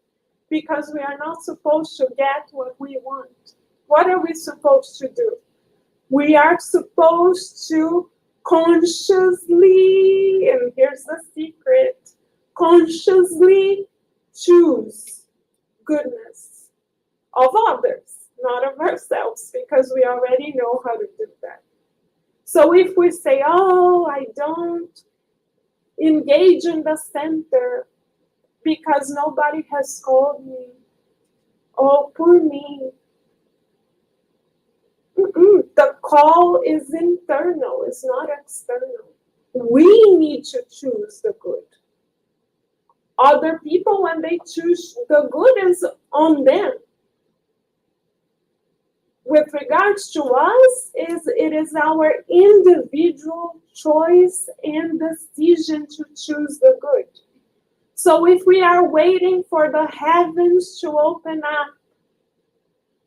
because we are not supposed to get what we want. What are we supposed to do? We are supposed to consciously, and here's the secret, consciously choose goodness of others, not of ourselves, because we already know how to do that. So if we say, oh, I don't engage in the center because nobody has called me, oh, poor me. The call is internal, it's not external. We need to choose the good. Other people, when they choose the good, is on them. with regards to us, it is our individual choice and decision to choose the good. So if we are waiting for the heavens to open up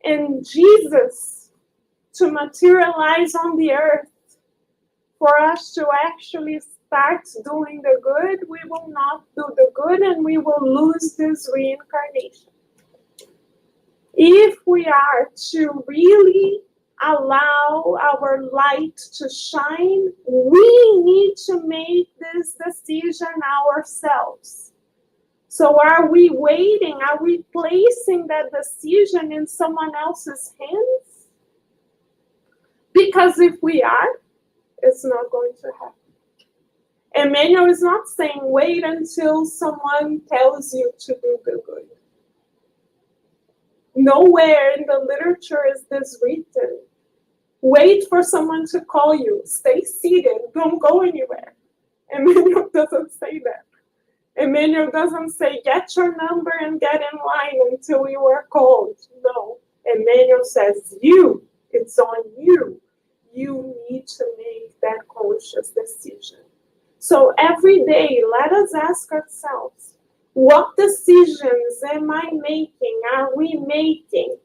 and Jesus to materialize on the earth for us to actually start doing the good, we will not do the good and we will lose this reincarnation. If we are to really allow our light to shine, we need to make this decision ourselves. So are we waiting? Are we placing that decision in someone else's hands? Because if we are, it's not going to happen. Emmanuel is not saying wait until someone tells you to do the good. Nowhere in the literature is this written. Wait for someone to call you. Stay seated. Don't go anywhere. Emmanuel doesn't say that. Emmanuel doesn't say get your number and get in line until you are called. No. Emmanuel says it's on you. You need to make that conscious decision. So every day, let us ask ourselves, what decisions am I making, are we making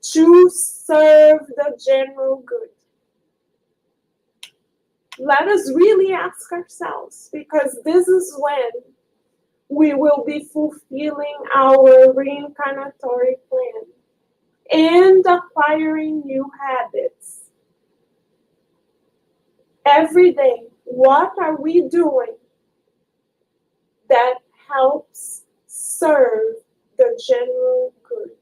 to serve the general good? Let us really ask ourselves, because this is when we will be fulfilling our reincarnatory plan and acquiring new habits. Every day, what are we doing that helps serve the general good?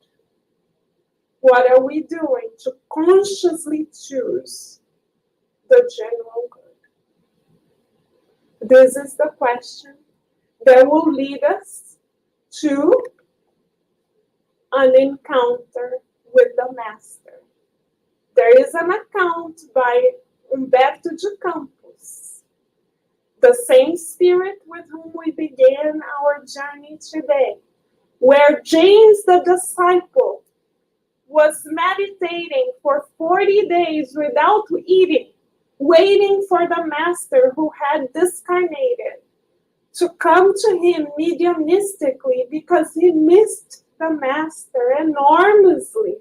What are we doing to consciously choose the general good? This is the question that will lead us to an encounter with the Master. There is an account by Humberto de Campos, the same spirit with whom we began our journey today, where James the disciple was meditating for 40 days without eating, waiting for the Master who had discarnated to come to him mediumistically because he missed the Master enormously.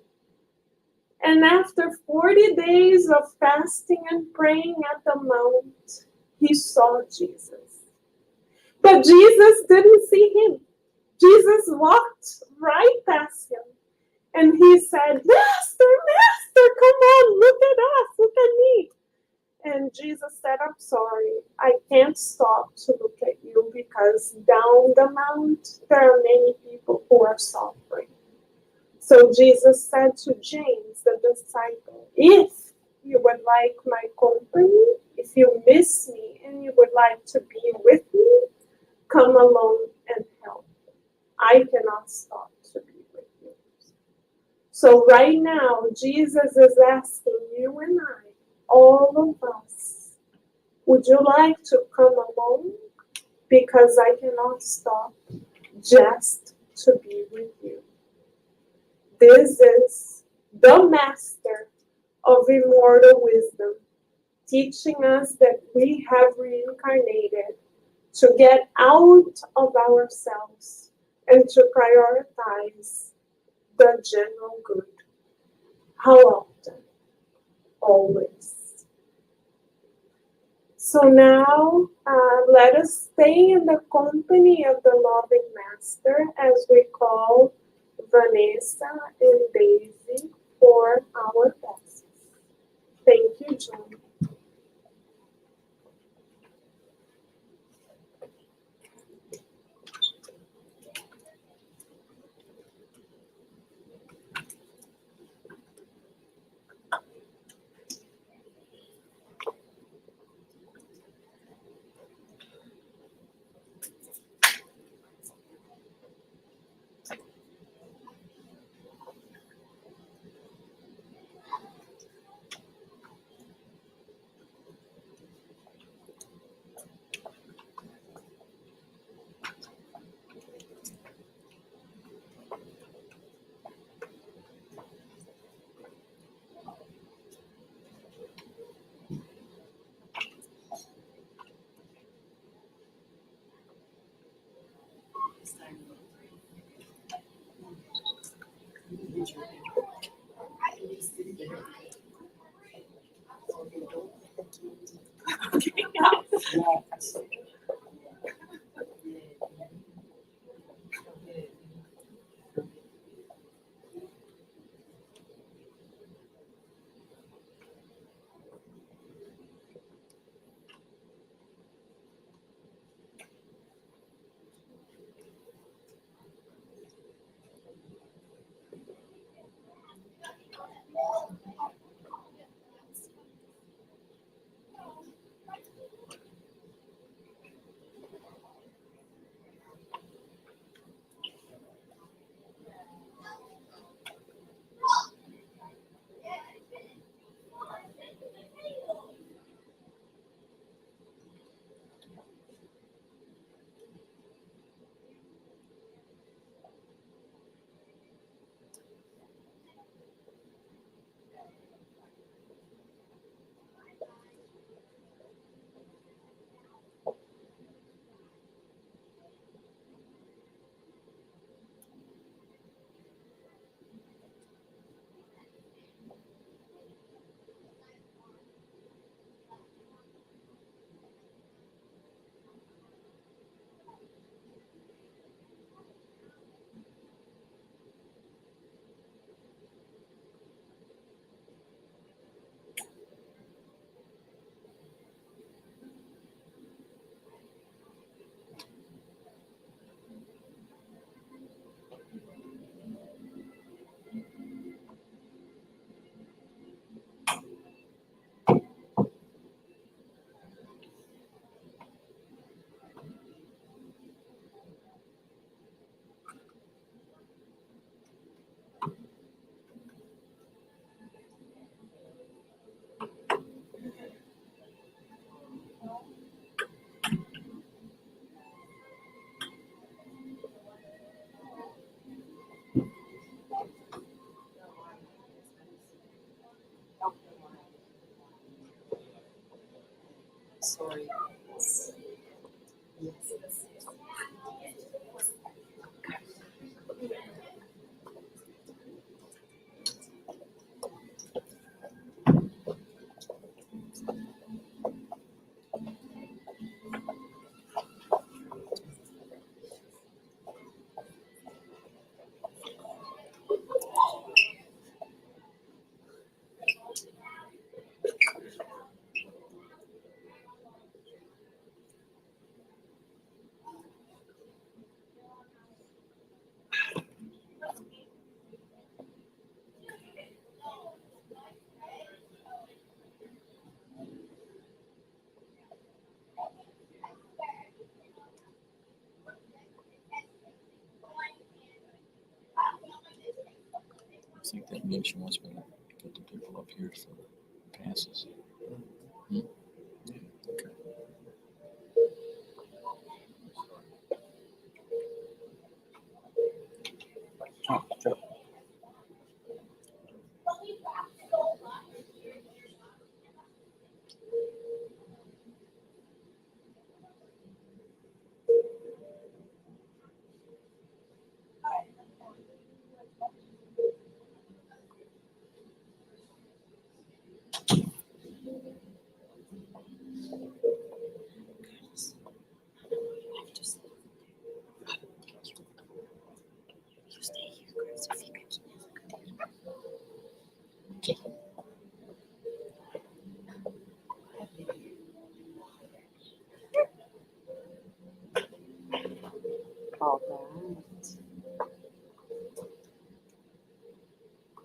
And after 40 days of fasting and praying at the mount, he saw Jesus. But Jesus didn't see him. Jesus walked right past him. And he said, Master, Master, come on, look at us, look at me. And Jesus said, I'm sorry, I can't stop to look at you because down the mount, there are many people who are suffering. So Jesus said to James, the disciple, if you would like my company, if you miss me and you would like to be with me, come along and help. I cannot stop to be with you. So right now, Jesus is asking you and I, all of us, would you like to come along? Because I cannot stop just to be with you. This is the Master of immortal wisdom, teaching us that we have reincarnated to get out of ourselves and to prioritize the general good. How often? Always. So now, let us stay in the company of the loving Master as we call Vanessa and Daisy for our classes. Thank you, John. think that means she wants me to put the people up here for passes. Hmm? Yeah, okay. Oh, sure. All right.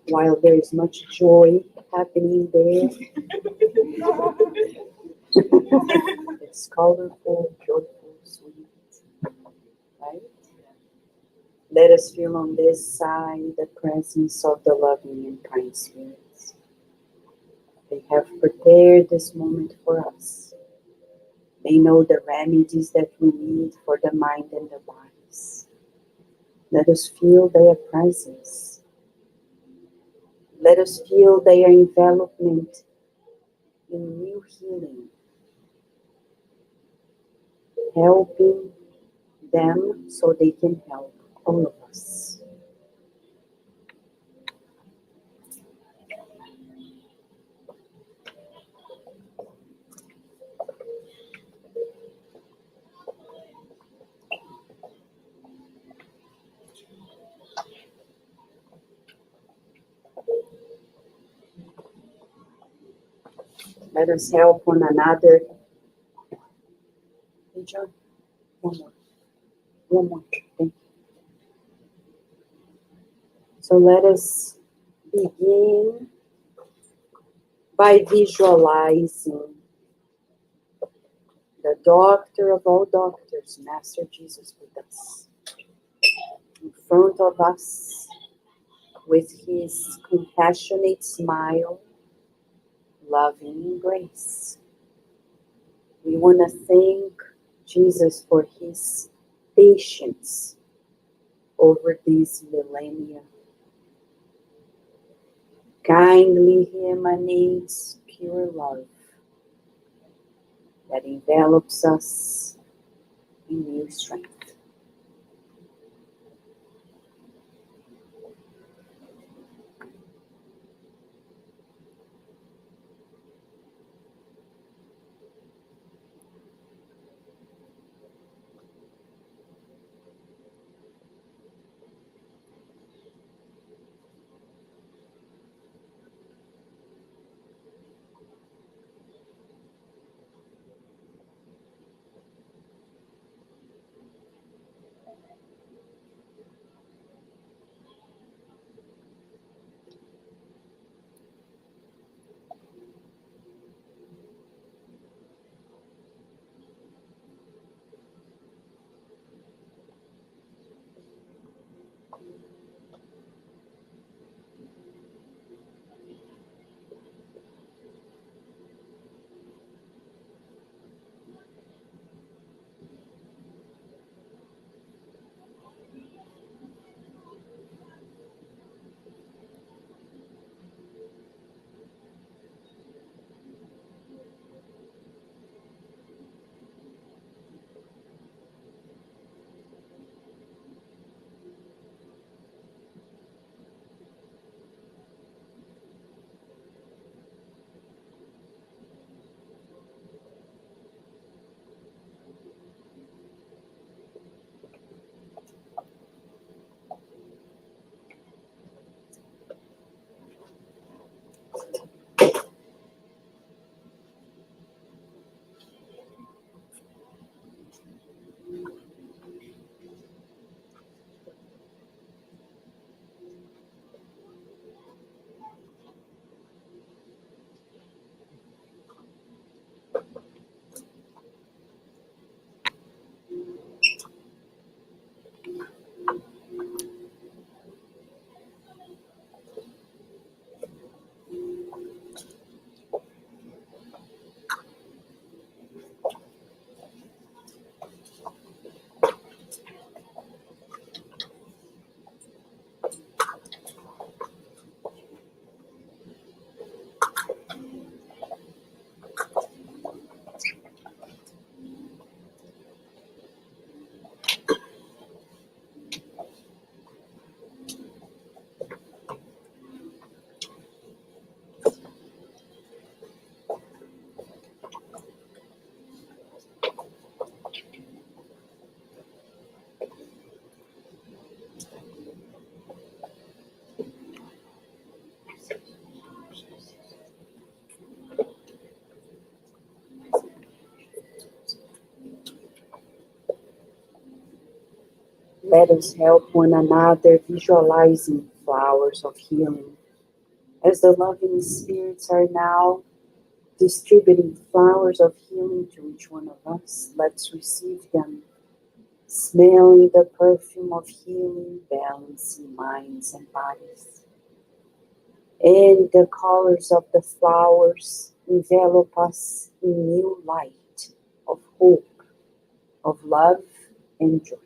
While there is much joy happening there, it's colorful, joyful, sweet, right? Let us feel on this side the presence of the loving and kind spirits. They have prepared this moment for us. They know the remedies that we need for the mind and the bodies. Let us feel their presence. Let us feel their envelopment in new healing, helping them so they can help all of us. Let us help one another. Hey, John, one more. One more. Thank you. So let us begin by visualizing the doctor of all doctors, Master Jesus, with us, in front of us, with his compassionate smile, loving embrace. We want to thank Jesus for his patience over these millennia. Kindly he emanates pure love that envelops us in new strength. Let us help one another visualizing flowers of healing. As the loving spirits are now distributing flowers of healing to each one of us, let's receive them, smelling the perfume of healing, balancing minds and bodies. And the colors of the flowers envelop us in new light of hope, of love and joy.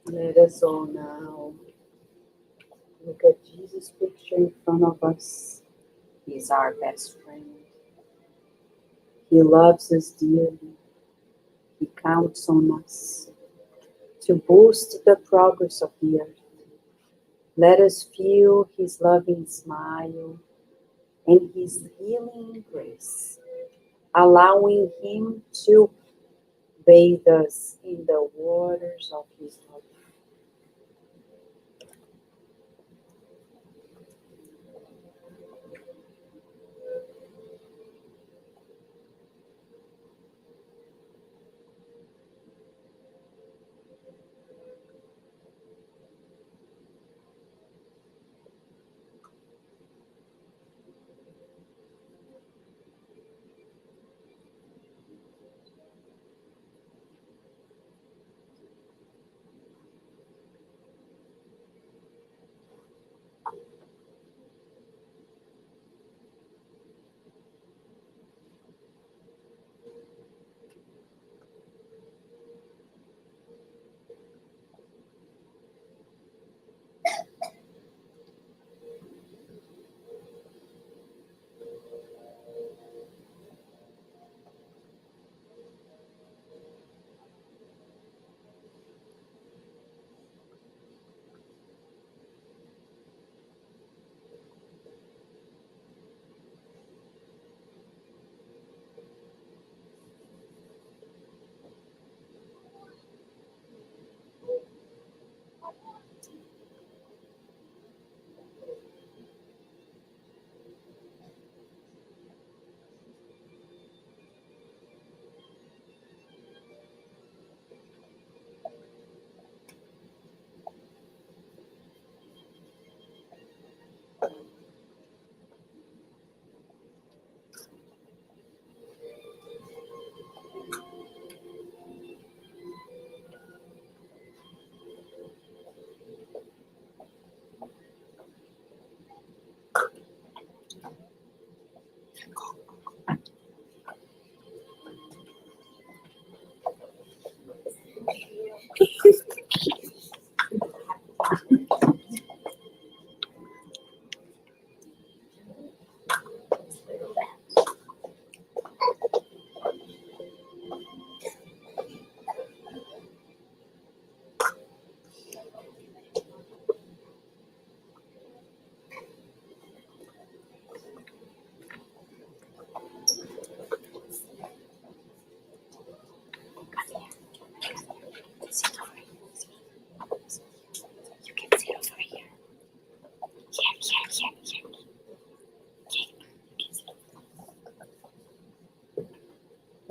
Let us all now look at Jesus' picture in front of us. He's our best friend. He loves us dearly. He counts on us to boost the progress of the earth. Let us feel his loving smile and his healing grace, allowing him to bathe us in the waters of his love.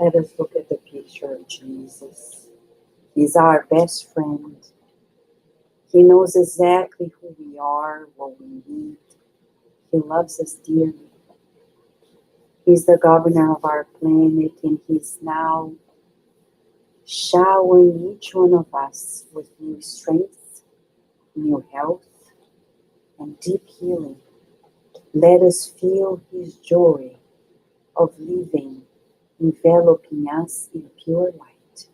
Let us look at the picture of Jesus. He's our best friend. He knows exactly who we are, what we need. He loves us dearly. He's the governor of our planet, and he's now showering each one of us with new strength, new health, and deep healing. Let us feel his joy of living, enveloping us in pure light.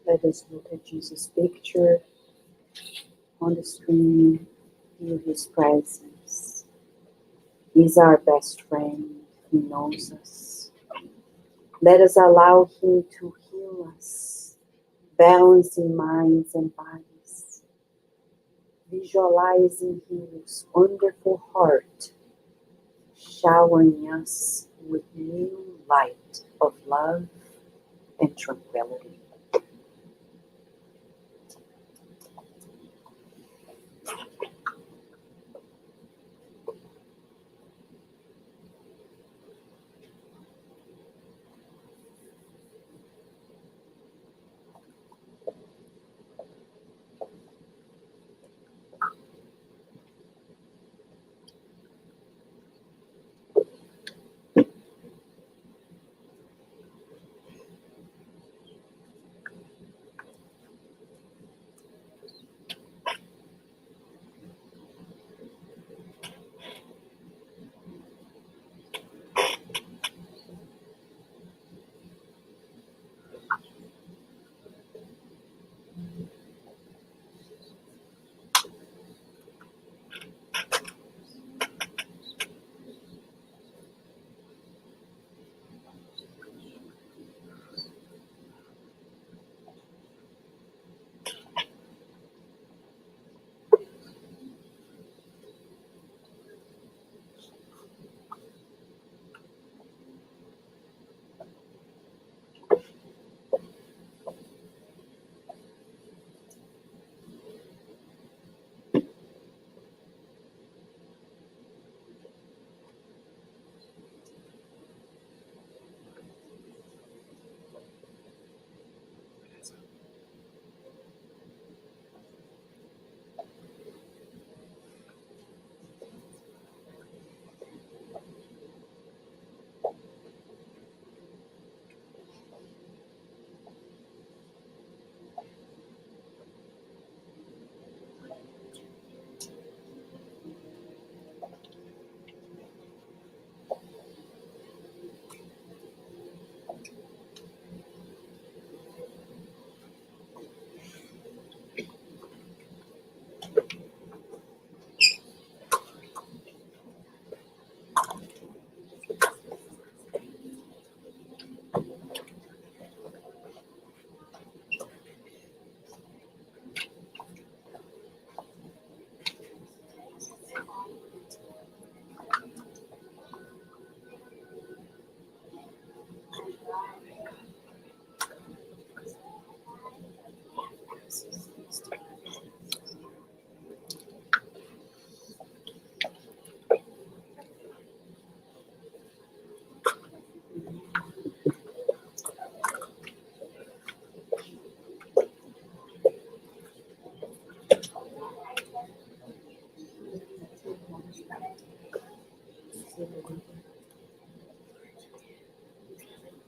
Let us look at Jesus' picture on the screen, feel his presence. He's our best friend. He knows us. Let us allow him to heal us, balancing minds and bodies, visualizing his wonderful heart, showering us with new light of love and tranquility.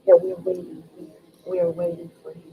that we're waiting. We are waiting for him.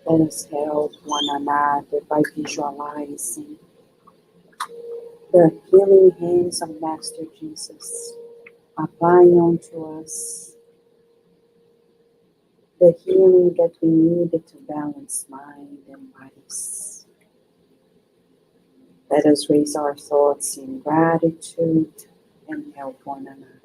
Let us help one another by visualizing the healing hands of Master Jesus applying onto us the healing that we needed to balance mind and bodies. Let us raise our thoughts in gratitude and help one another.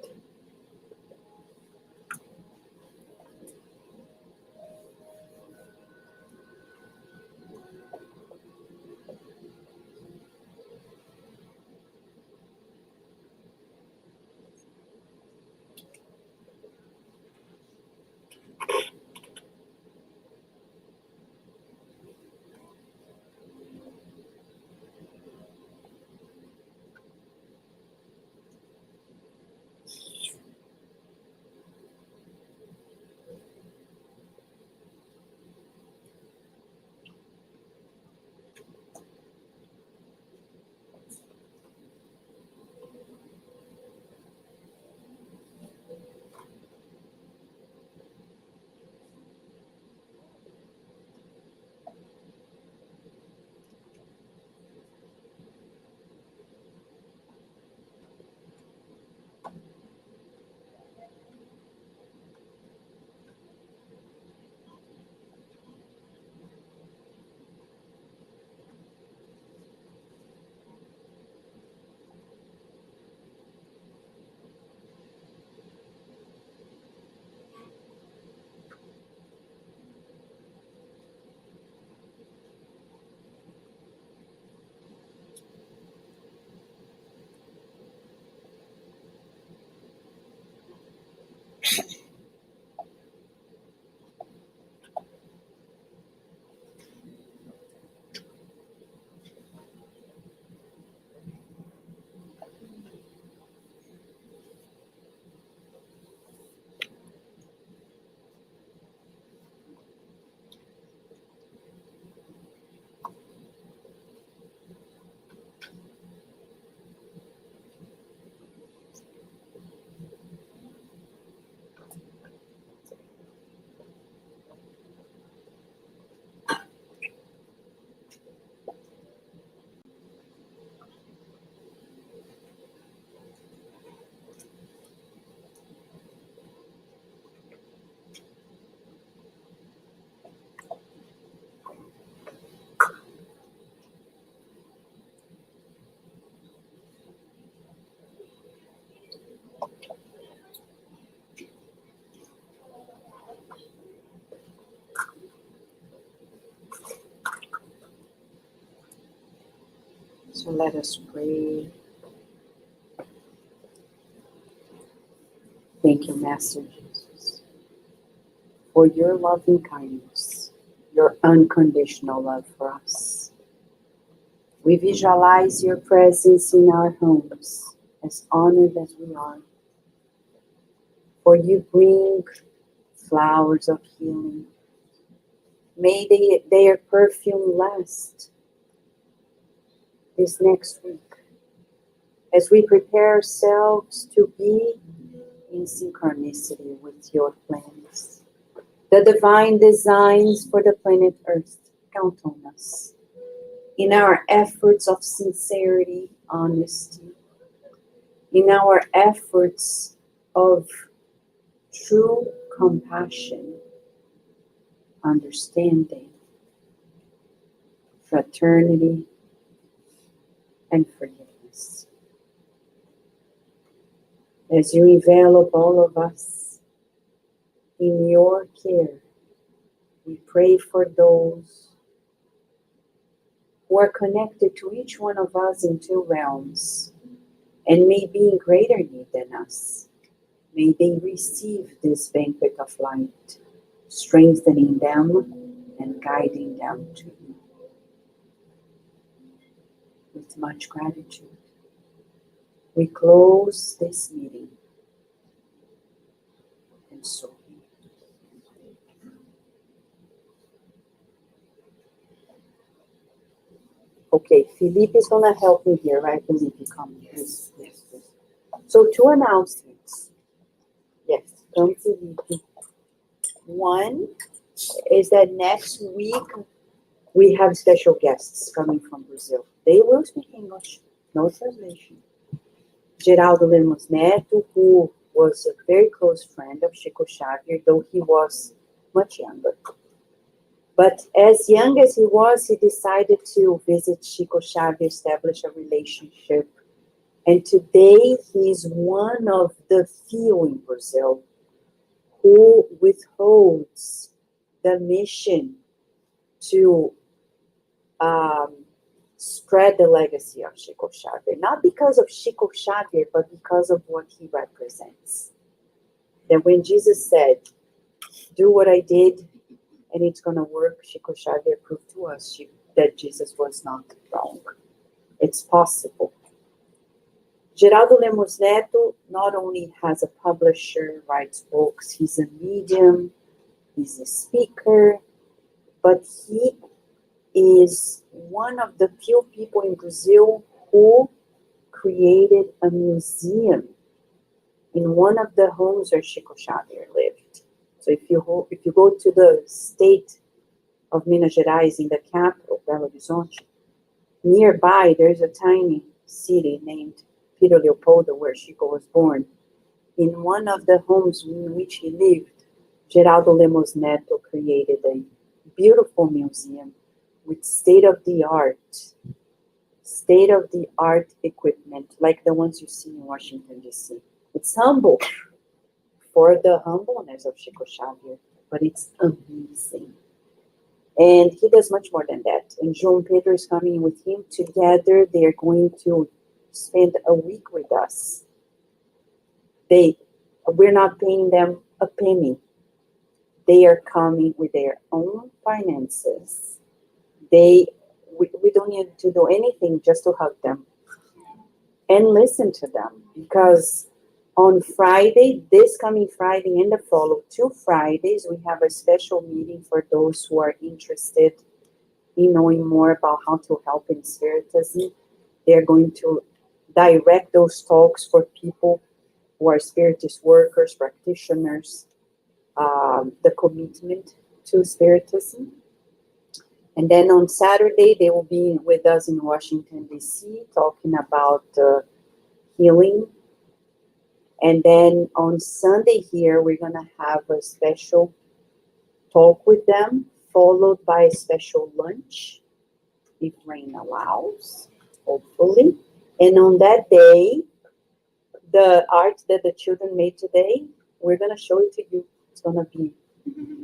So let us pray. Thank you, Master Jesus, for your loving kindness, your unconditional love for us. We visualize your presence in our homes, as honored as we are. For you bring flowers of healing. May their perfume last this next week as we prepare ourselves to be in synchronicity with your plans. The divine designs for the planet Earth, count on us. In our efforts of sincerity, honesty, in our efforts of true compassion, understanding, fraternity, and forgiveness. As you envelop all of us in your care, we pray for those who are connected to each one of us in two realms and may be in greater need than us. May they receive this banquet of light, strengthening them and guiding them to you. With much gratitude, we close this meeting. And so be it. Okay, Felipe is going to help me here, right? Felipe, come. Yes, yes, yes. So 2 announcements. Yes, come Felipe. One is that next week we have special guests coming from Brazil. They will speak English, no translation. Geraldo Lemos Neto, who was a very close friend of Chico Xavier, though he was much younger. But as young as he was, he decided to visit Chico Xavier, establish a relationship. And today he's one of the few in Brazil who withholds the mission to spread the legacy of Chico Xavier. Not because of Chico Xavier, but because of what he represents. That when Jesus said, do what I did, and it's going to work, Chico Xavier proved to us that Jesus was not wrong. It's possible. Geraldo Lemos Neto not only has a publisher, writes books, he's a medium, he's a speaker, but he is one of the few people in Brazil who created a museum in one of the homes where Chico Xavier lived. So if you go to the state of Minas Gerais, in the capital, Belo Horizonte, nearby there's a tiny city named Peter Leopoldo, where Chico was born. In one of the homes in which he lived, Geraldo Lemos Neto created a beautiful museum with state-of-the-art equipment, like the ones you see in Washington, D.C. It's humble for the humbleness of Chico Xavier, but it's amazing. And he does much more than that. And João Pedro is coming with him. Together, they are going to spend a week with us. We're not paying them a penny. They are coming with their own finances. We don't need to do anything, just to hug them and listen to them. Because on Friday, this coming Friday and the following 2 Fridays, we have a special meeting for those who are interested in knowing more about how to help in Spiritism. They're going to direct those talks for people who are Spiritist workers, practitioners, the commitment to Spiritism. And then on Saturday, they will be with us in Washington, D.C., talking about healing. And then on Sunday here, we're going to have a special talk with them, followed by a special lunch, if rain allows, hopefully. And on that day, the art that the children made today, we're going to show it to you. It's going to be,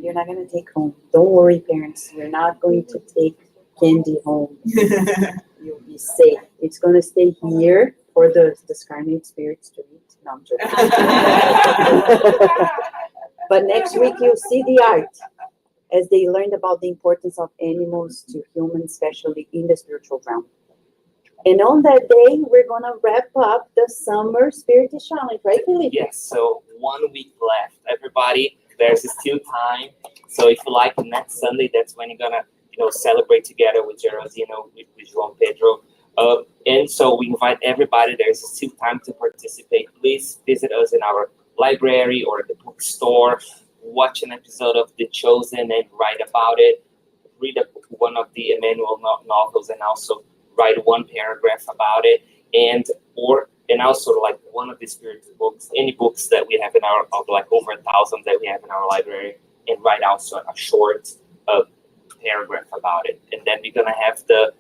you're not going to take home. Don't worry, parents. You're not going to take candy home. You'll be safe. It's going to stay here for the discarnate spirits to eat. No, I'm joking. But next week, you'll see the art as they learned about the importance of animals to humans, especially in the spiritual realm. And on that day, we're going to wrap up the summer Spiritist Challenge, right, Felipe? Yes, so 1 week left. Everybody, there's still time. So if you like, next Sunday, that's when you're going to, celebrate together with Geraldino, with João Pedro. And so we invite everybody. There's still time to participate. Please visit us in our library or the bookstore. Watch an episode of The Chosen and write about it. Read one of the Emmanuel novels and also write one paragraph about it. And also like one of the spiritual books, any books that we have in our, of like over 1,000 that we have in our library, and write also a short a paragraph about it. And then we're gonna have the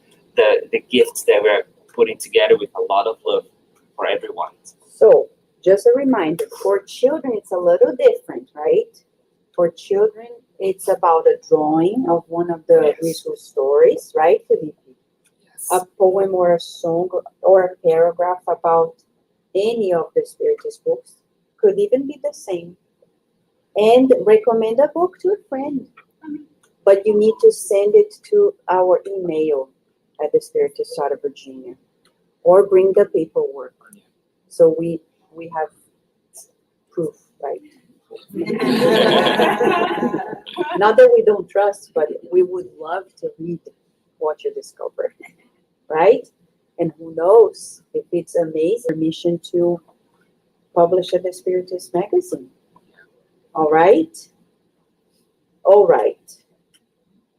gifts that we're putting together with a lot of love for everyone. So, just a reminder, for children, it's a little different, right? For children, it's about a drawing of one of the resource stories, right, Felipe? A poem or a song or a paragraph about any of the Spiritist books could even be the same. And recommend a book to a friend. But you need to send it to our email at the Spiritist out of Virginia, or bring the paperwork. So we have proof, right? Not that we don't trust, but we would love to read what you discover, right? And who knows if it's amazing permission to publish at the Spiritist magazine. All right? All right.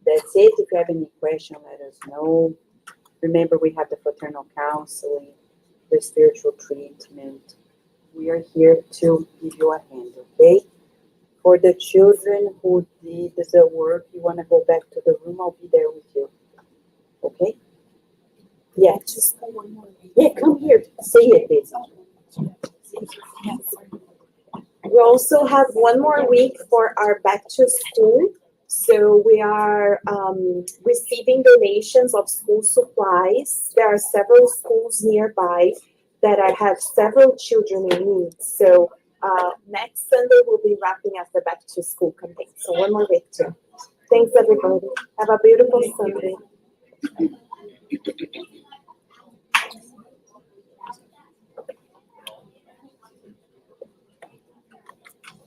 That's it. If you have any question, let us know. Remember, we have the fraternal counseling, the spiritual treatment. We are here to give you a hand, okay? For the children who did the work, you want to go back to the room, I'll be there with you. Okay? Yeah. Just one more. Yeah, come here. Say it, please. We also have one more week for our back to school. So we are receiving donations of school supplies. There are several schools nearby that have several children in need. So next Sunday we'll be wrapping up the back to school campaign. So one more week too. Thanks everybody. Have a beautiful Sunday.